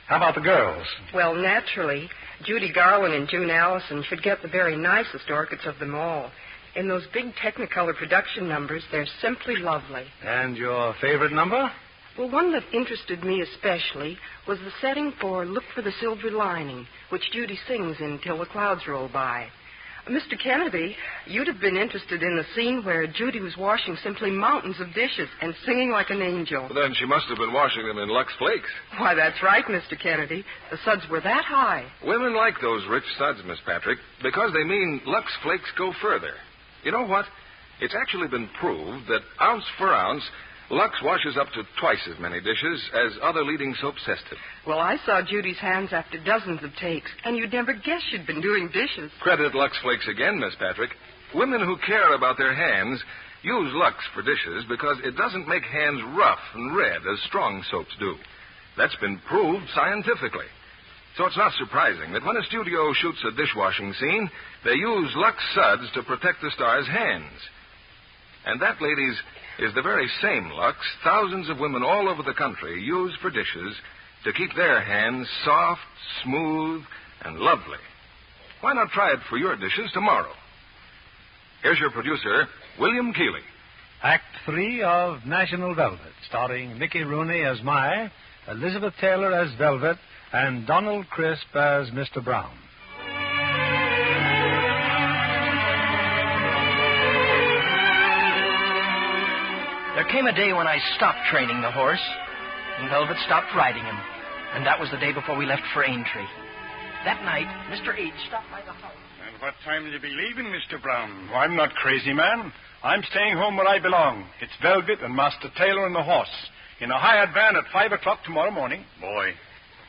How about the girls? Well, naturally, Judy Garland and June Allison should get the very nicest orchids of them all. In those big Technicolor production numbers, they're simply lovely. And your favorite number? Well, one that interested me especially was the setting for Look for the Silver Lining, which Judy sings in Till the Clouds Roll By. Mr. Kennedy, you'd have been interested in the scene where Judy was washing simply mountains of dishes and singing like an angel. Well, then she must have been washing them in Lux Flakes. Why, that's right, Mr. Kennedy. The suds were that high. Women like those rich suds, Miss Patrick, because they mean Lux Flakes go further. You know what? It's actually been proved that ounce for ounce, Lux washes up to twice as many dishes as other leading soaps tested. Well, I saw Judy's hands after dozens of takes, and you'd never guess she'd been doing dishes. Credit Lux Flakes again, Miss Patrick. Women who care about their hands use Lux for dishes because it doesn't make hands rough and red as strong soaps do. That's been proved scientifically. So it's not surprising that when a studio shoots a dishwashing scene, they use Lux suds to protect the star's hands. And that, ladies, is the very same Lux thousands of women all over the country use for dishes to keep their hands soft, smooth, and lovely. Why not try it for your dishes tomorrow? Here's your producer, William Keeley. Act 3 of National Velvet, starring Mickey Rooney as Mai, Elizabeth Taylor as Velvet, and Donald Crisp as Mr. Brown. There came a day when I stopped training the horse, and Velvet stopped riding him. And that was the day before we left for Aintree. That night, Mr. Eads stopped by the house. And what time will you be leaving, Mr. Brown? Oh, I'm not crazy, man. I'm staying home where I belong. It's Velvet and Master Taylor and the horse. In a hired van at 5 o'clock tomorrow morning. Boy,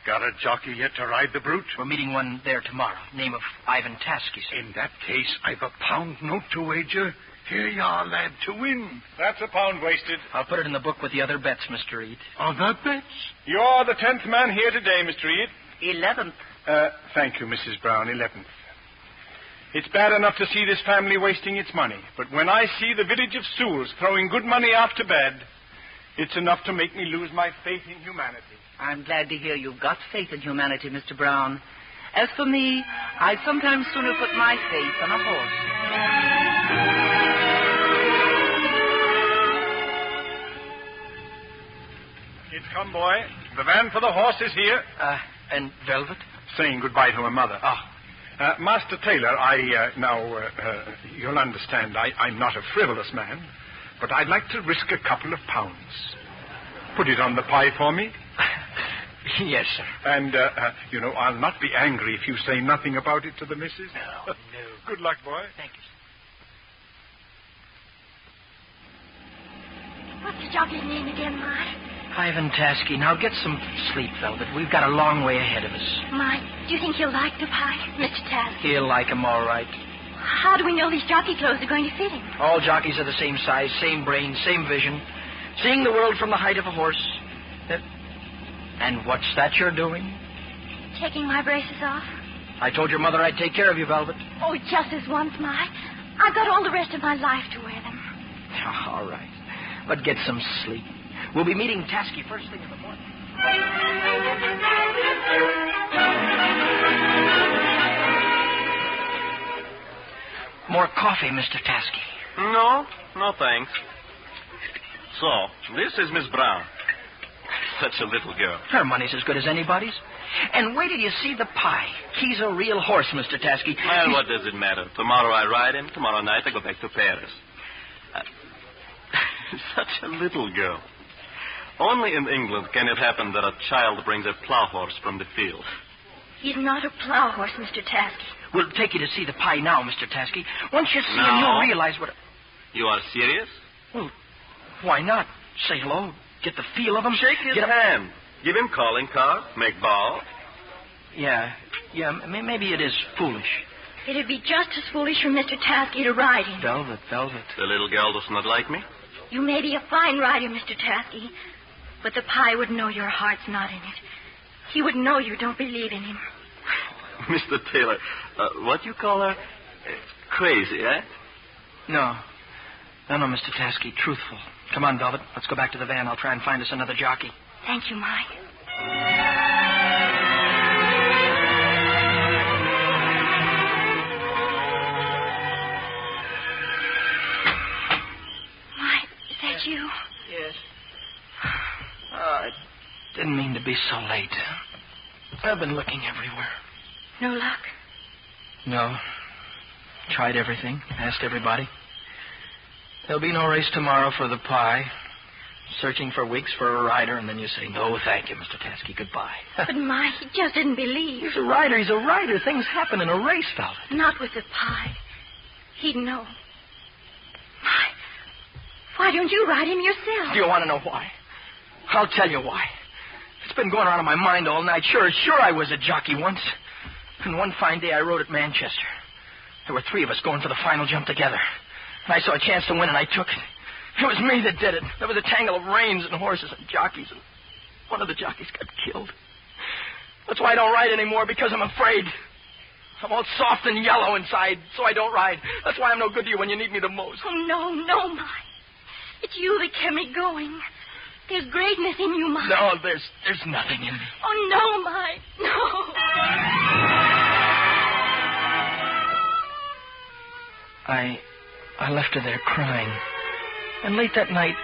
got a jockey yet to ride the brute? We're meeting one there tomorrow. Name of Ivan Tasky, sir. In that case, I've a pound note to wager. Here you are, lad, to win. That's a pound wasted. I'll put it in the book with the other bets, Mr. Ead. Other bets? You're the 10th man here today, Mr. Ead. 11th. Thank you, Mrs. Brown. 11th. It's bad enough to see this family wasting its money, but when I see the village of Sewells throwing good money after bad, it's enough to make me lose my faith in humanity. I'm glad to hear you've got faith in humanity, Mr. Brown. As for me, I'd sometimes sooner put my faith on a horse. It's come, boy. The van for the horse is here. And Velvet? Saying goodbye to her mother. Master Taylor, you'll understand, I'm not a frivolous man, but I'd like to risk a couple of pounds. Put it on the pie for me. Yes, sir. And, I'll not be angry if you say nothing about it to the missus. No. Good luck, boy. Thank you, What's the jockey's name again, My? Ivan Tasky. Now get some sleep, Velvet. We've got a long way ahead of us. My, do you think he'll like the pie, Mr. Tasky? He'll like him all right. How do we know these jockey clothes are going to fit him? All jockeys are the same size, same brain, same vision. Seeing the world from the height of a horse. And what's that you're doing? Taking my braces off. I told your mother I'd take care of you, Velvet. Oh, just this once, My. I've got all the rest of my life to wear them. All right. But get some sleep. We'll be meeting Tasky first thing in the morning. More coffee, Mr. Tasky. No, thanks. So, this is Miss Brown. Such a little girl. Her money's as good as anybody's. And wait till you see the pie. He's a real horse, Mr. Tasky. Well, what does it matter? Tomorrow I ride him. Tomorrow night I go back to Paris. Such a little girl. Only in England can it happen that a child brings a plow horse from the field. He's not a plow horse, Mr. Tasky. We'll take you to see the pie now, Mr. Tasky. Once you see him, you'll realize what... You are serious? Well, why not? Say hello. Get the feel of him. Shake his hand. Give him calling card. Make ball. Yeah, maybe it is foolish. It'd be just as foolish for Mr. Tasky to ride him. Velvet. The little girl does not like me? You may be a fine rider, Mr. Tasky, but the pie would know your heart's not in it. He would know you don't believe in him. Mr. Taylor, what you call her? Crazy, eh? No, Mr. Tasky, truthful. Come on, Velvet. Let's go back to the van. I'll try and find us another jockey. Thank you, Mike. Mike, is that you? Yes. I didn't mean to be so late. I've been looking everywhere. No luck? No. Tried everything. Asked everybody. There'll be no race tomorrow for the pie. Searching for weeks for a rider, and then you say, no, thank you, Mr. Tasky, goodbye. But, Mike, he just didn't believe. He's a rider. Things happen in a race, Velvet. Not with the pie. He'd know. Mike, why don't you ride him yourself? Do you want to know why? I'll tell you why. It's been going on in my mind all night. Sure, I was a jockey once. And one fine day I rode at Manchester. There were 3 of us going for the final jump together. And I saw a chance to win, and I took it. It was me that did it. There was a tangle of reins and horses and jockeys, and one of the jockeys got killed. That's why I don't ride anymore, because I'm afraid. I'm all soft and yellow inside, so I don't ride. That's why I'm no good to you when you need me the most. Oh, no, Mike. It's you that kept me going. There's greatness in you, Mike. No, there's nothing in me. Oh, no, Mike. No. I left her there crying. And late that night,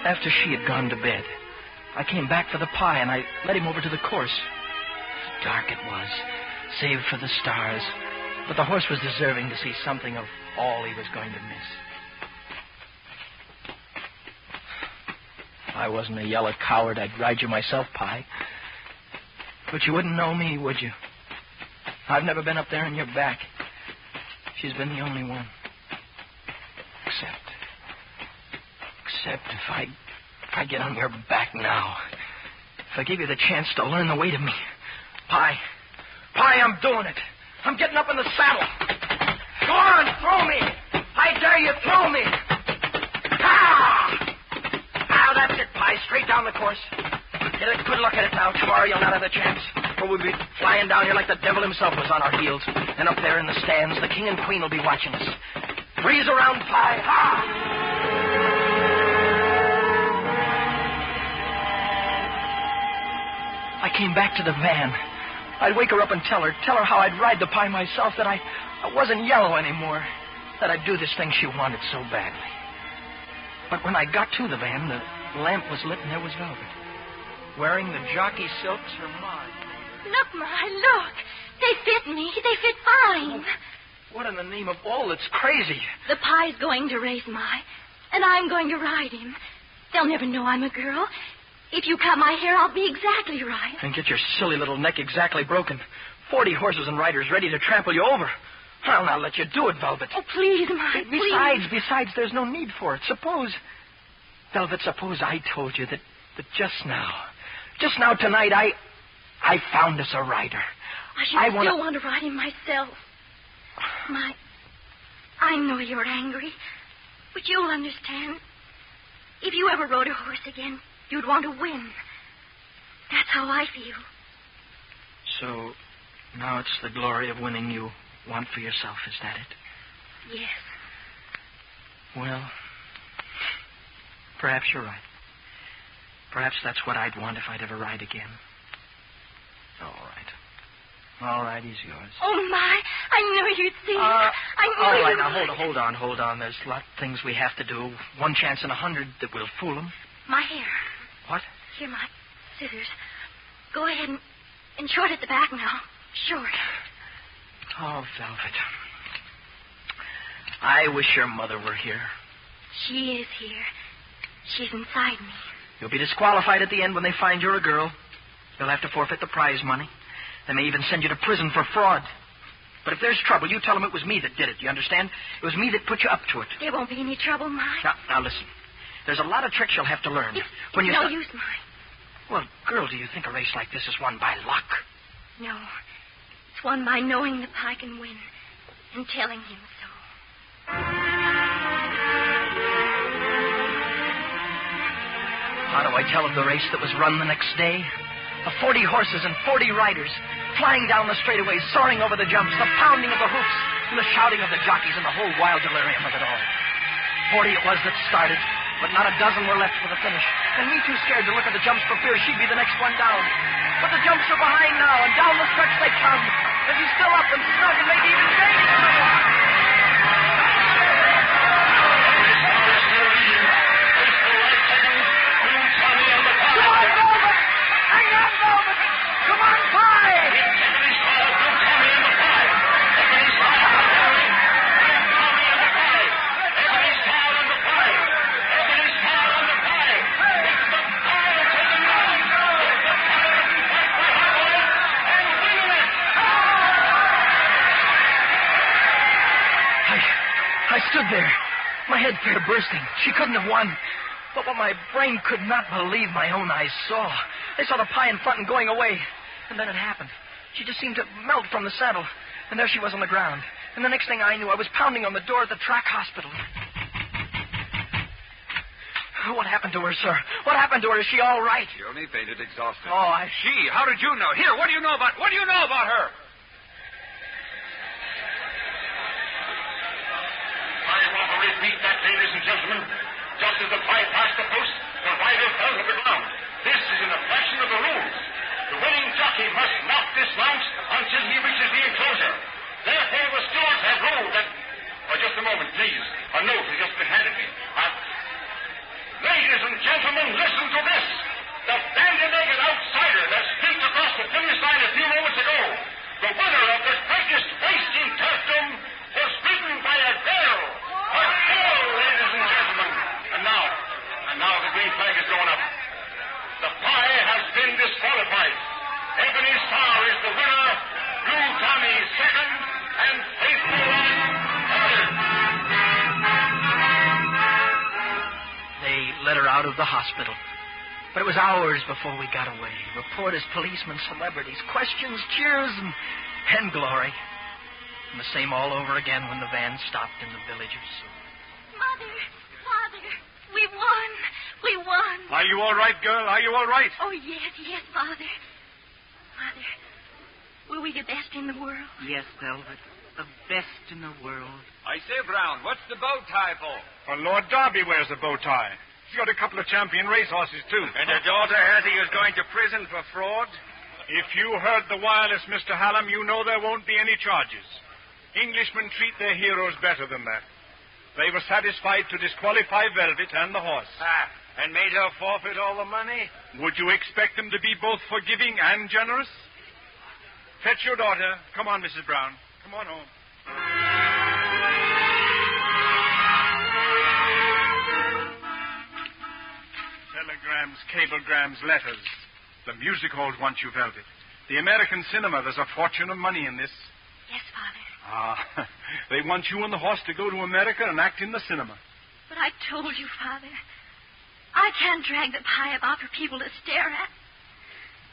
after she had gone to bed, I came back for the pie, and I led him over to the course. Dark it was, save for the stars. But the horse was deserving to see something of all he was going to miss. If I wasn't a yellow coward, I'd ride you myself, Pie. But you wouldn't know me, would you? I've never been up there on your back. She's been the only one. Except if I get on your back now. If I give you the chance to learn the weight of me. Pie, I'm doing it. I'm getting up in the saddle. Go on, throw me. I dare you, throw me. Now that's it, Pie. Straight down the course. Get a good look at it now. Tomorrow you'll not have a chance. For we'll be flying down here like the devil himself was on our heels. And up there in the stands, the king and queen will be watching us. Breeze around, Pie. I came back to the van. I'd wake her up and tell her how I'd ride the Pie myself, that I wasn't yellow anymore, that I'd do this thing she wanted so badly. But when I got to the van, the lamp was lit and there was Velvet, wearing the jockey silks her ma. Look, Ma, look. They fit me. They fit fine. Oh, what in the name of all that's crazy? The Pie's going to race Ma, and I'm going to ride him. They'll never know I'm a girl. If you cut my hair, I'll be exactly right. And get your silly little neck exactly broken. 40 horses and riders ready to trample you over. I'll not let you do it, Velvet. Oh, please, Ma, please. Besides, there's no need for it. Suppose I told you that just now tonight, I found us a rider. I still want to ride him myself. Ma, I know you're angry, but you'll understand. If you ever rode a horse again, you'd want to win. That's how I feel. So, now it's the glory of winning you want for yourself, is that it? Yes. Well, perhaps you're right. Perhaps that's what I'd want if I'd ever ride again. All right, he's yours. Oh, my, I knew you'd see it. I knew all right, you'd... now, hold on. There's a lot of things we have to do. 1 chance in 100 that we'll fool them. My hair. What? Here, my scissors. Go ahead and short at the back now. Short. Oh, Velvet. I wish your mother were here. She is here. She's inside me. You'll be disqualified at the end when they find you're a girl. You'll have to forfeit the prize money. They may even send you to prison for fraud. But if there's trouble, you tell them it was me that did it. You understand? It was me that put you up to it. There won't be any trouble, Mike. Now listen. There's a lot of tricks you'll have to learn. It's no use, Mike. Well, girl, do you think a race like this is won by luck? No. It's won by knowing the Pie can win and telling him so. How do I tell of the race that was run the next day? Of 40 horses and 40 riders, flying down the straightaways, soaring over the jumps, the pounding of the hoofs, and the shouting of the jockeys, and the whole wild delirium of it all. 40 it was that started, but not a dozen were left for the finish. And me too scared to look at the jumps for fear she'd be the next one down. But the jumps are behind now, and down the stretch they come. And she's still up and snug and maybe even gaining on the walk. Come on, Pie! I stood there, my head fair bursting. She couldn't have won. But what my brain could not believe my own eyes saw. They saw the Pie in front and going away. And then it happened. She just seemed to melt from the saddle. And there she was on the ground. And the next thing I knew, I was pounding on the door at the track hospital. What happened to her, sir? What happened to her? Is she all right? She only fainted exhausted. Oh, She? How did you know? Here, what do you know about her? I want to repeat that, ladies and gentlemen. Just as the Pie passed the post, the rider fell to the ground. This is an infraction of the rules. The winning jockey must not dismount until he reaches the enclosure. Therefore, the stewards have ruled that... just a moment, please. A note has just been handed me. Ladies and gentlemen, listen to this. The bandy-legged outsider that streaked across the finish line a few moments ago, the winner of the greatest race in turfdom, was beaten by a girl. A girl, ladies and gentlemen. And now the green flag is going up. out of the hospital. But it was hours before we got away. Reporters, policemen, celebrities, questions, cheers, and glory. And the same all over again when the van stopped in the village of Sewell. Mother, Father, we won. We won. Are you all right, girl? Are you all right? Oh, yes, Father. Mother, were we the best in the world? Yes, Velvet. The best in the world. I say, Brown, what's the bow tie for? Well, Lord Derby wears a bow tie. He's got a couple of champion racehorses, too. And a daughter has he is going to prison for fraud? If you heard the wireless, Mr. Hallam, you know there won't be any charges. Englishmen treat their heroes better than that. They were satisfied to disqualify Velvet and the horse. And made her forfeit all the money? Would you expect them to be both forgiving and generous? Fetch your daughter. Come on, Mrs. Brown. Come on home. Telegrams, cablegrams, letters. The music halls want you, Velvet. The American cinema, there's a fortune of money in this. Yes, Father. They want you and the horse to go to America and act in the cinema. But I told you, Father, I can't drag the pie about for people to stare at.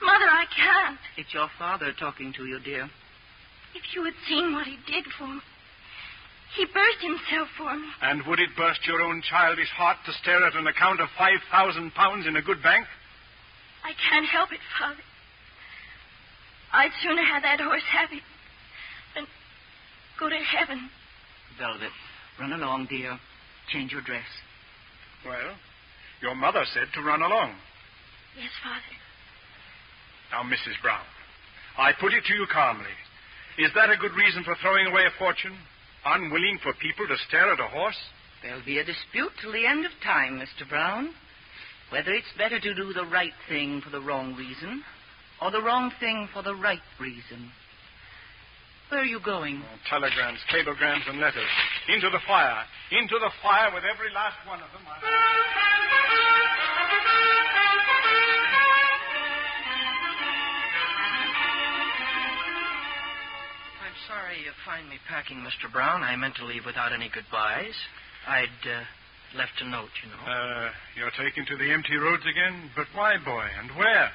Mother, I can't. It's your father talking to you, dear. If you had seen what he did for me. He burst himself for me. And would it burst your own childish heart to stare at an account of £5,000 in a good bank? I can't help it, Father. I'd sooner have that horse happy than go to heaven. Velvet, run along, dear. Change your dress. Well, your mother said to run along. Yes, Father. Now, Mrs. Brown, I put it to you calmly. Is that a good reason for throwing away a fortune? Unwilling for people to stare at a horse? There'll be a dispute till the end of time, Mr. Brown. Whether it's better to do the right thing for the wrong reason or the wrong thing for the right reason. Where are you going? Oh, telegrams, cablegrams, and letters. Into the fire. Into the fire with every last one of them. I'm sorry you find me packing, Mr. Brown. I meant to leave without any goodbyes. I'd left a note, you know. You're taking to the empty roads again? But why, boy, and where?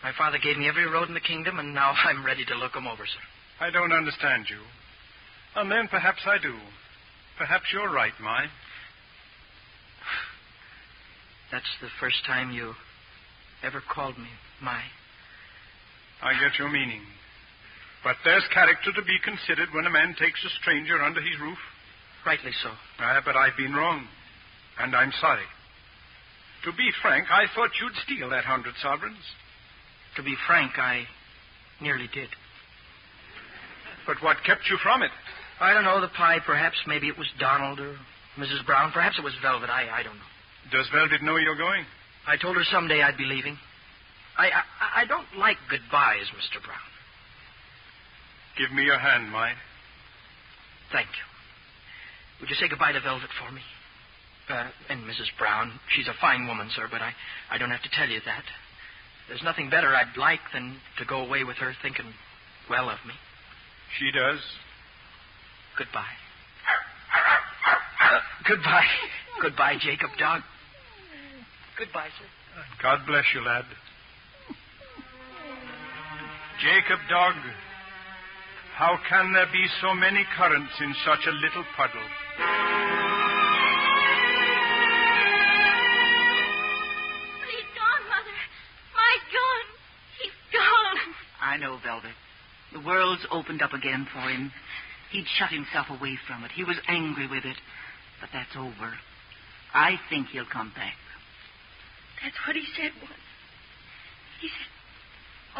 My father gave me every road in the kingdom, and now I'm ready to look 'em over, sir. I don't understand you. And then perhaps I do. Perhaps you're right, Mai. That's the first time you ever called me Mai. I get your meaning. But there's character to be considered when a man takes a stranger under his roof. Rightly so. But I've been wrong. And I'm sorry. To be frank, I thought you'd steal that 100 sovereigns. To be frank, I nearly did. But what kept you from it? I don't know. The pie, perhaps. Maybe it was Donald or Mrs. Brown. Perhaps it was Velvet. I don't know. Does Velvet know you're going? I told her someday I'd be leaving. I don't like goodbyes, Mr. Brown. Give me your hand, Mai. Thank you. Would you say goodbye to Velvet for me? And Mrs. Brown. She's a fine woman, sir, but I don't have to tell you that. There's nothing better I'd like than to go away with her thinking well of me. She does. Goodbye. Goodbye. Goodbye, Jacob Dog. Goodbye, sir. God bless you, lad. Jacob Dog, how can there be so many currents in such a little puddle? But he's gone, Mother. My gun. He's gone. I know, Velvet. The world's opened up again for him. He'd shut himself away from it. He was angry with it. But that's over. I think he'll come back. That's what he said once. He said,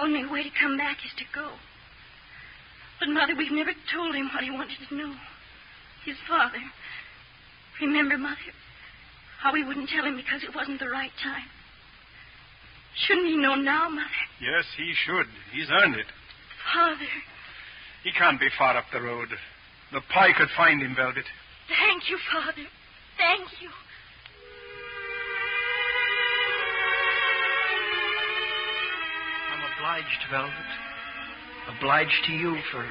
only way to come back is to go. But, Mother, we've never told him what he wanted to know. His father. Remember, Mother, how we wouldn't tell him because it wasn't the right time. Shouldn't he know now, Mother? Yes, he should. He's earned it. Father. He can't be far up the road. The pie could find him, Velvet. Thank you, Father. Thank you. I'm obliged, Velvet. Obliged to you for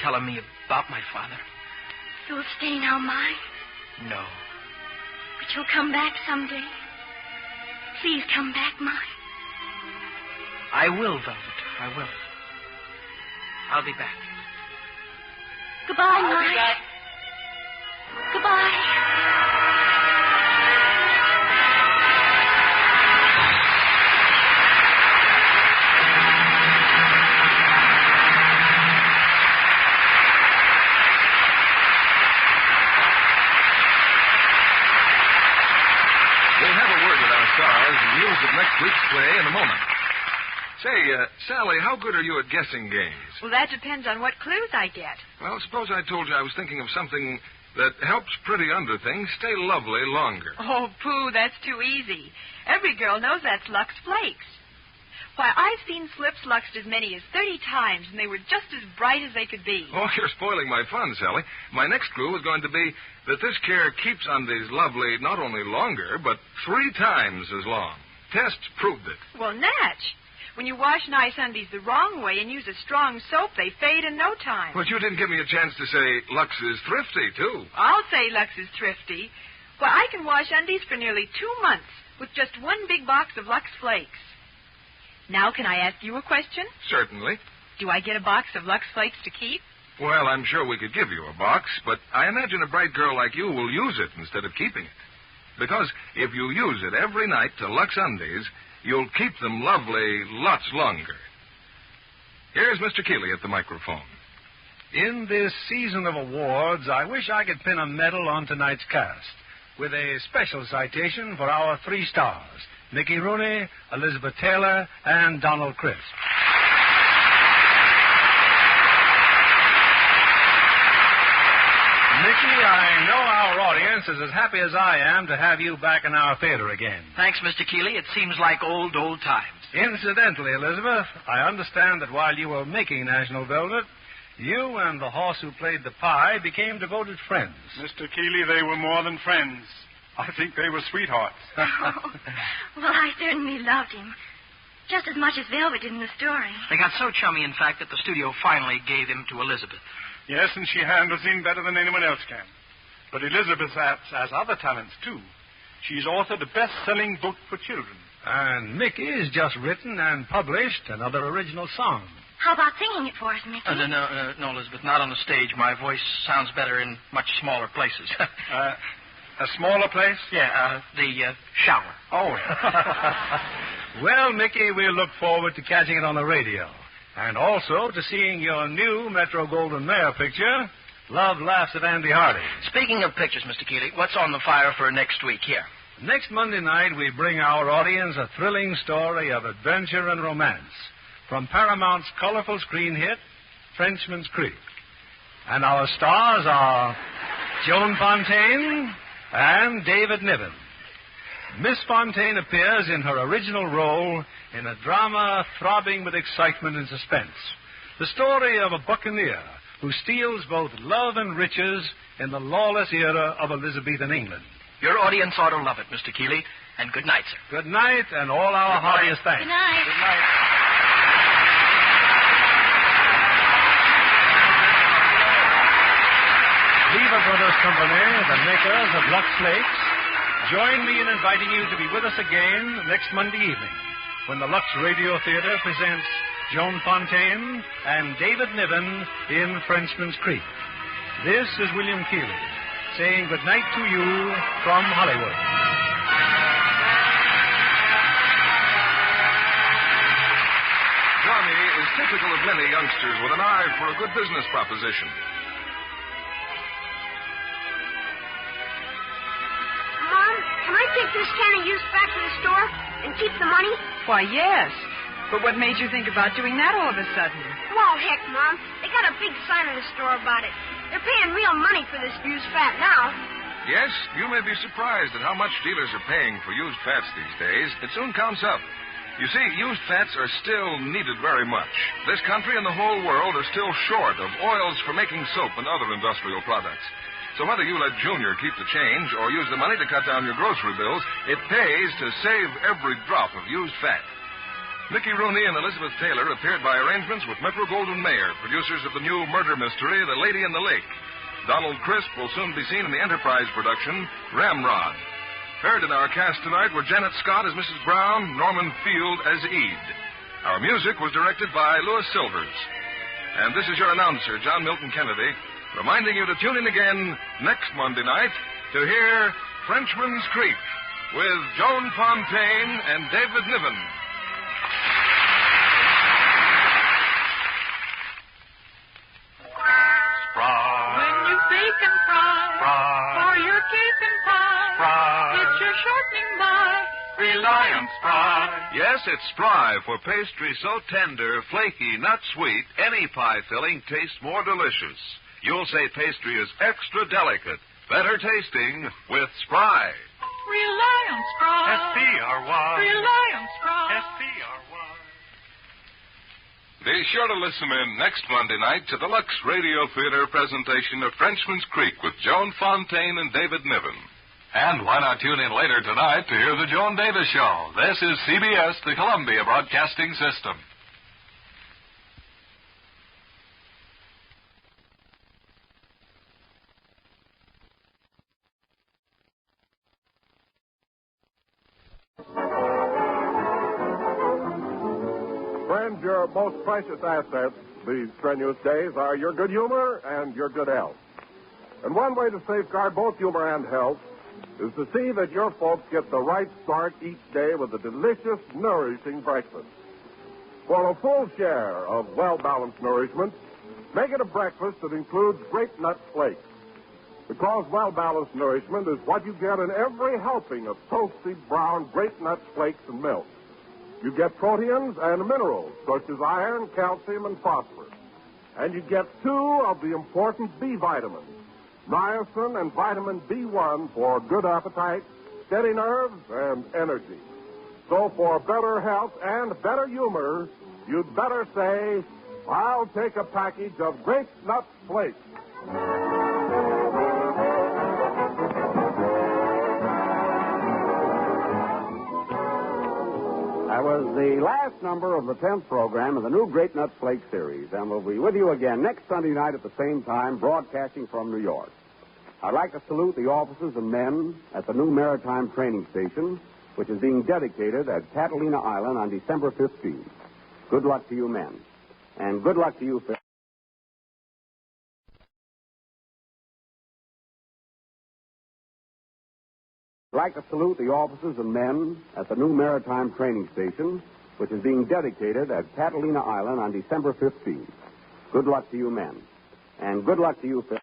telling me about my father. You'll stay now, mine? No. But you'll come back someday. Please come back, Mike. I will, Velvet. I will. I'll be back. Goodbye, Mike. Goodbye. And news of next week's play in a moment. Say, Sally, how good are you at guessing games? Well, that depends on what clues I get. Well, suppose I told you I was thinking of something that helps pretty underthings stay lovely longer. Oh, pooh, that's too easy. Every girl knows that's Lux Flakes. Why, I've seen slips luxed as many as 30 times, and they were just as bright as they could be. Oh, you're spoiling my fun, Sally. My next clue is going to be that this care keeps undies lovely not only longer, but 3 times as long. Tests proved it. Well, Natch, when you wash nice undies the wrong way and use a strong soap, they fade in no time. But you didn't give me a chance to say Lux is thrifty, too. I'll say Lux is thrifty. Well, I can wash undies for nearly 2 months with just one big box of Lux Flakes. Now, can I ask you a question? Certainly. Do I get a box of Lux Flakes to keep? Well, I'm sure we could give you a box, but I imagine a bright girl like you will use it instead of keeping it. Because if you use it every night to Lux undies, you'll keep them lovely lots longer. Here's Mr. Keeley at the microphone. In this season of awards, I wish I could pin a medal on tonight's cast with a special citation for our 3 stars, Mickey Rooney, Elizabeth Taylor, and Donald Crisp. Mickey, I know our audience is as happy as I am to have you back in our theater again. Thanks, Mr. Keeley. It seems like old times. Incidentally, Elizabeth, I understand that while you were making National Velvet, you and the horse who played the pie became devoted friends. Mr. Keeley, they were more than friends. I think they were sweethearts. Well, I certainly loved him. Just as much as Velvet did in the story. They got so chummy, in fact, that the studio finally gave him to Elizabeth. Yes, and she handles him better than anyone else can. But Elizabeth has other talents, too. She's authored a best-selling book for children. And Mickey's just written and published another original song. How about singing it for us, Mickey? No, Elizabeth, not on the stage. My voice sounds better in much smaller places. A smaller place? Yeah, the shower. Oh. Well, Mickey, we'll look forward to catching it on the radio. And also to seeing your new Metro Golden Mayer picture, Love Laughs at Andy Hardy. Speaking of pictures, Mr. Keeley, what's on the fire for next week here? Next Monday night, we bring our audience a thrilling story of adventure and romance from Paramount's colorful screen hit, Frenchman's Creek. And our stars are Joan Fontaine and David Niven. Miss Fontaine appears in her original role in a drama throbbing with excitement and suspense. The story of a buccaneer who steals both love and riches in the lawless era of Elizabethan England. Your audience ought to love it, Mr. Keeley. And good night, sir. Good night, and all our heartiest thanks. Good night. Good night. Lever Brothers Company, the makers of Lux Flakes, join me in inviting you to be with us again next Monday evening when the Lux Radio Theatre presents Joan Fontaine and David Niven in Frenchman's Creek. This is William Keeley saying good night to you from Hollywood. Johnny is typical of many youngsters with an eye for a good business proposition. Mom, can I take this can of used back to the store and keep the money? Why, yes. But what made you think about doing that all of a sudden? Well, heck, Mom. They got a big sign in the store about it. They're paying real money for this used fat now. Yes, you may be surprised at how much dealers are paying for used fats these days. It soon counts up. You see, used fats are still needed very much. This country and the whole world are still short of oils for making soap and other industrial products. So whether you let Junior keep the change or use the money to cut down your grocery bills, it pays to save every drop of used fat. Mickey Rooney and Elizabeth Taylor appeared by arrangements with Metro Golden Mayer, producers of the new murder mystery, The Lady in the Lake. Donald Crisp will soon be seen in the Enterprise production, Ramrod. Heard in our cast tonight were Janet Scott as Mrs. Brown, Norman Field as Ede. Our music was directed by Louis Silvers. And this is your announcer, John Milton Kennedy, reminding you to tune in again next Monday night to hear Frenchman's Creek with Joan Fontaine and David Niven. Spry. When you bake and fry. Spry. For your cake and pie. Spry. It's your shortening by. Rely on Spry. Yes, it's Spry for pastry so tender, flaky, not sweet, any pie filling tastes more delicious. You'll say pastry is extra delicate, better tasting with Spry. Rely on Spry. S-P-R-Y. Rely on Spry. S-P-R-Y. Be sure to listen in next Monday night to the Luxe Radio Theatre presentation of Frenchman's Creek with Joan Fontaine and David Niven. And why not tune in later tonight to hear the Joan Davis Show? This is CBS, the Columbia Broadcasting System. Friends, your most precious assets these strenuous days are your good humor and your good health. And one way to safeguard both humor and health is to see that your folks get the right start each day with a delicious, nourishing breakfast. For a full share of well-balanced nourishment, make it a breakfast that includes grape nut flakes. Because well-balanced nourishment is what you get in every helping of toasty brown grape nut flakes and milk. You get proteins and minerals such as iron, calcium, and phosphorus. And you get 2 of the important B vitamins, niacin and vitamin B1 for good appetite, steady nerves, and energy. So for better health and better humor, you'd better say, I'll take a package of grape nut flakes. That was the last number of the 10th program of the new Grape Nut Flake series, and we'll be with you again next Sunday night at the same time, broadcasting from New York. I'd like to salute the officers and men at the new maritime training station, which is being dedicated at Catalina Island on December 15th. Good luck to you men, and good luck to you, Phil. I'd like to salute the officers and men at the new maritime training station, which is being dedicated at Catalina Island on December 15th. Good luck to you men, and good luck to you, Phil.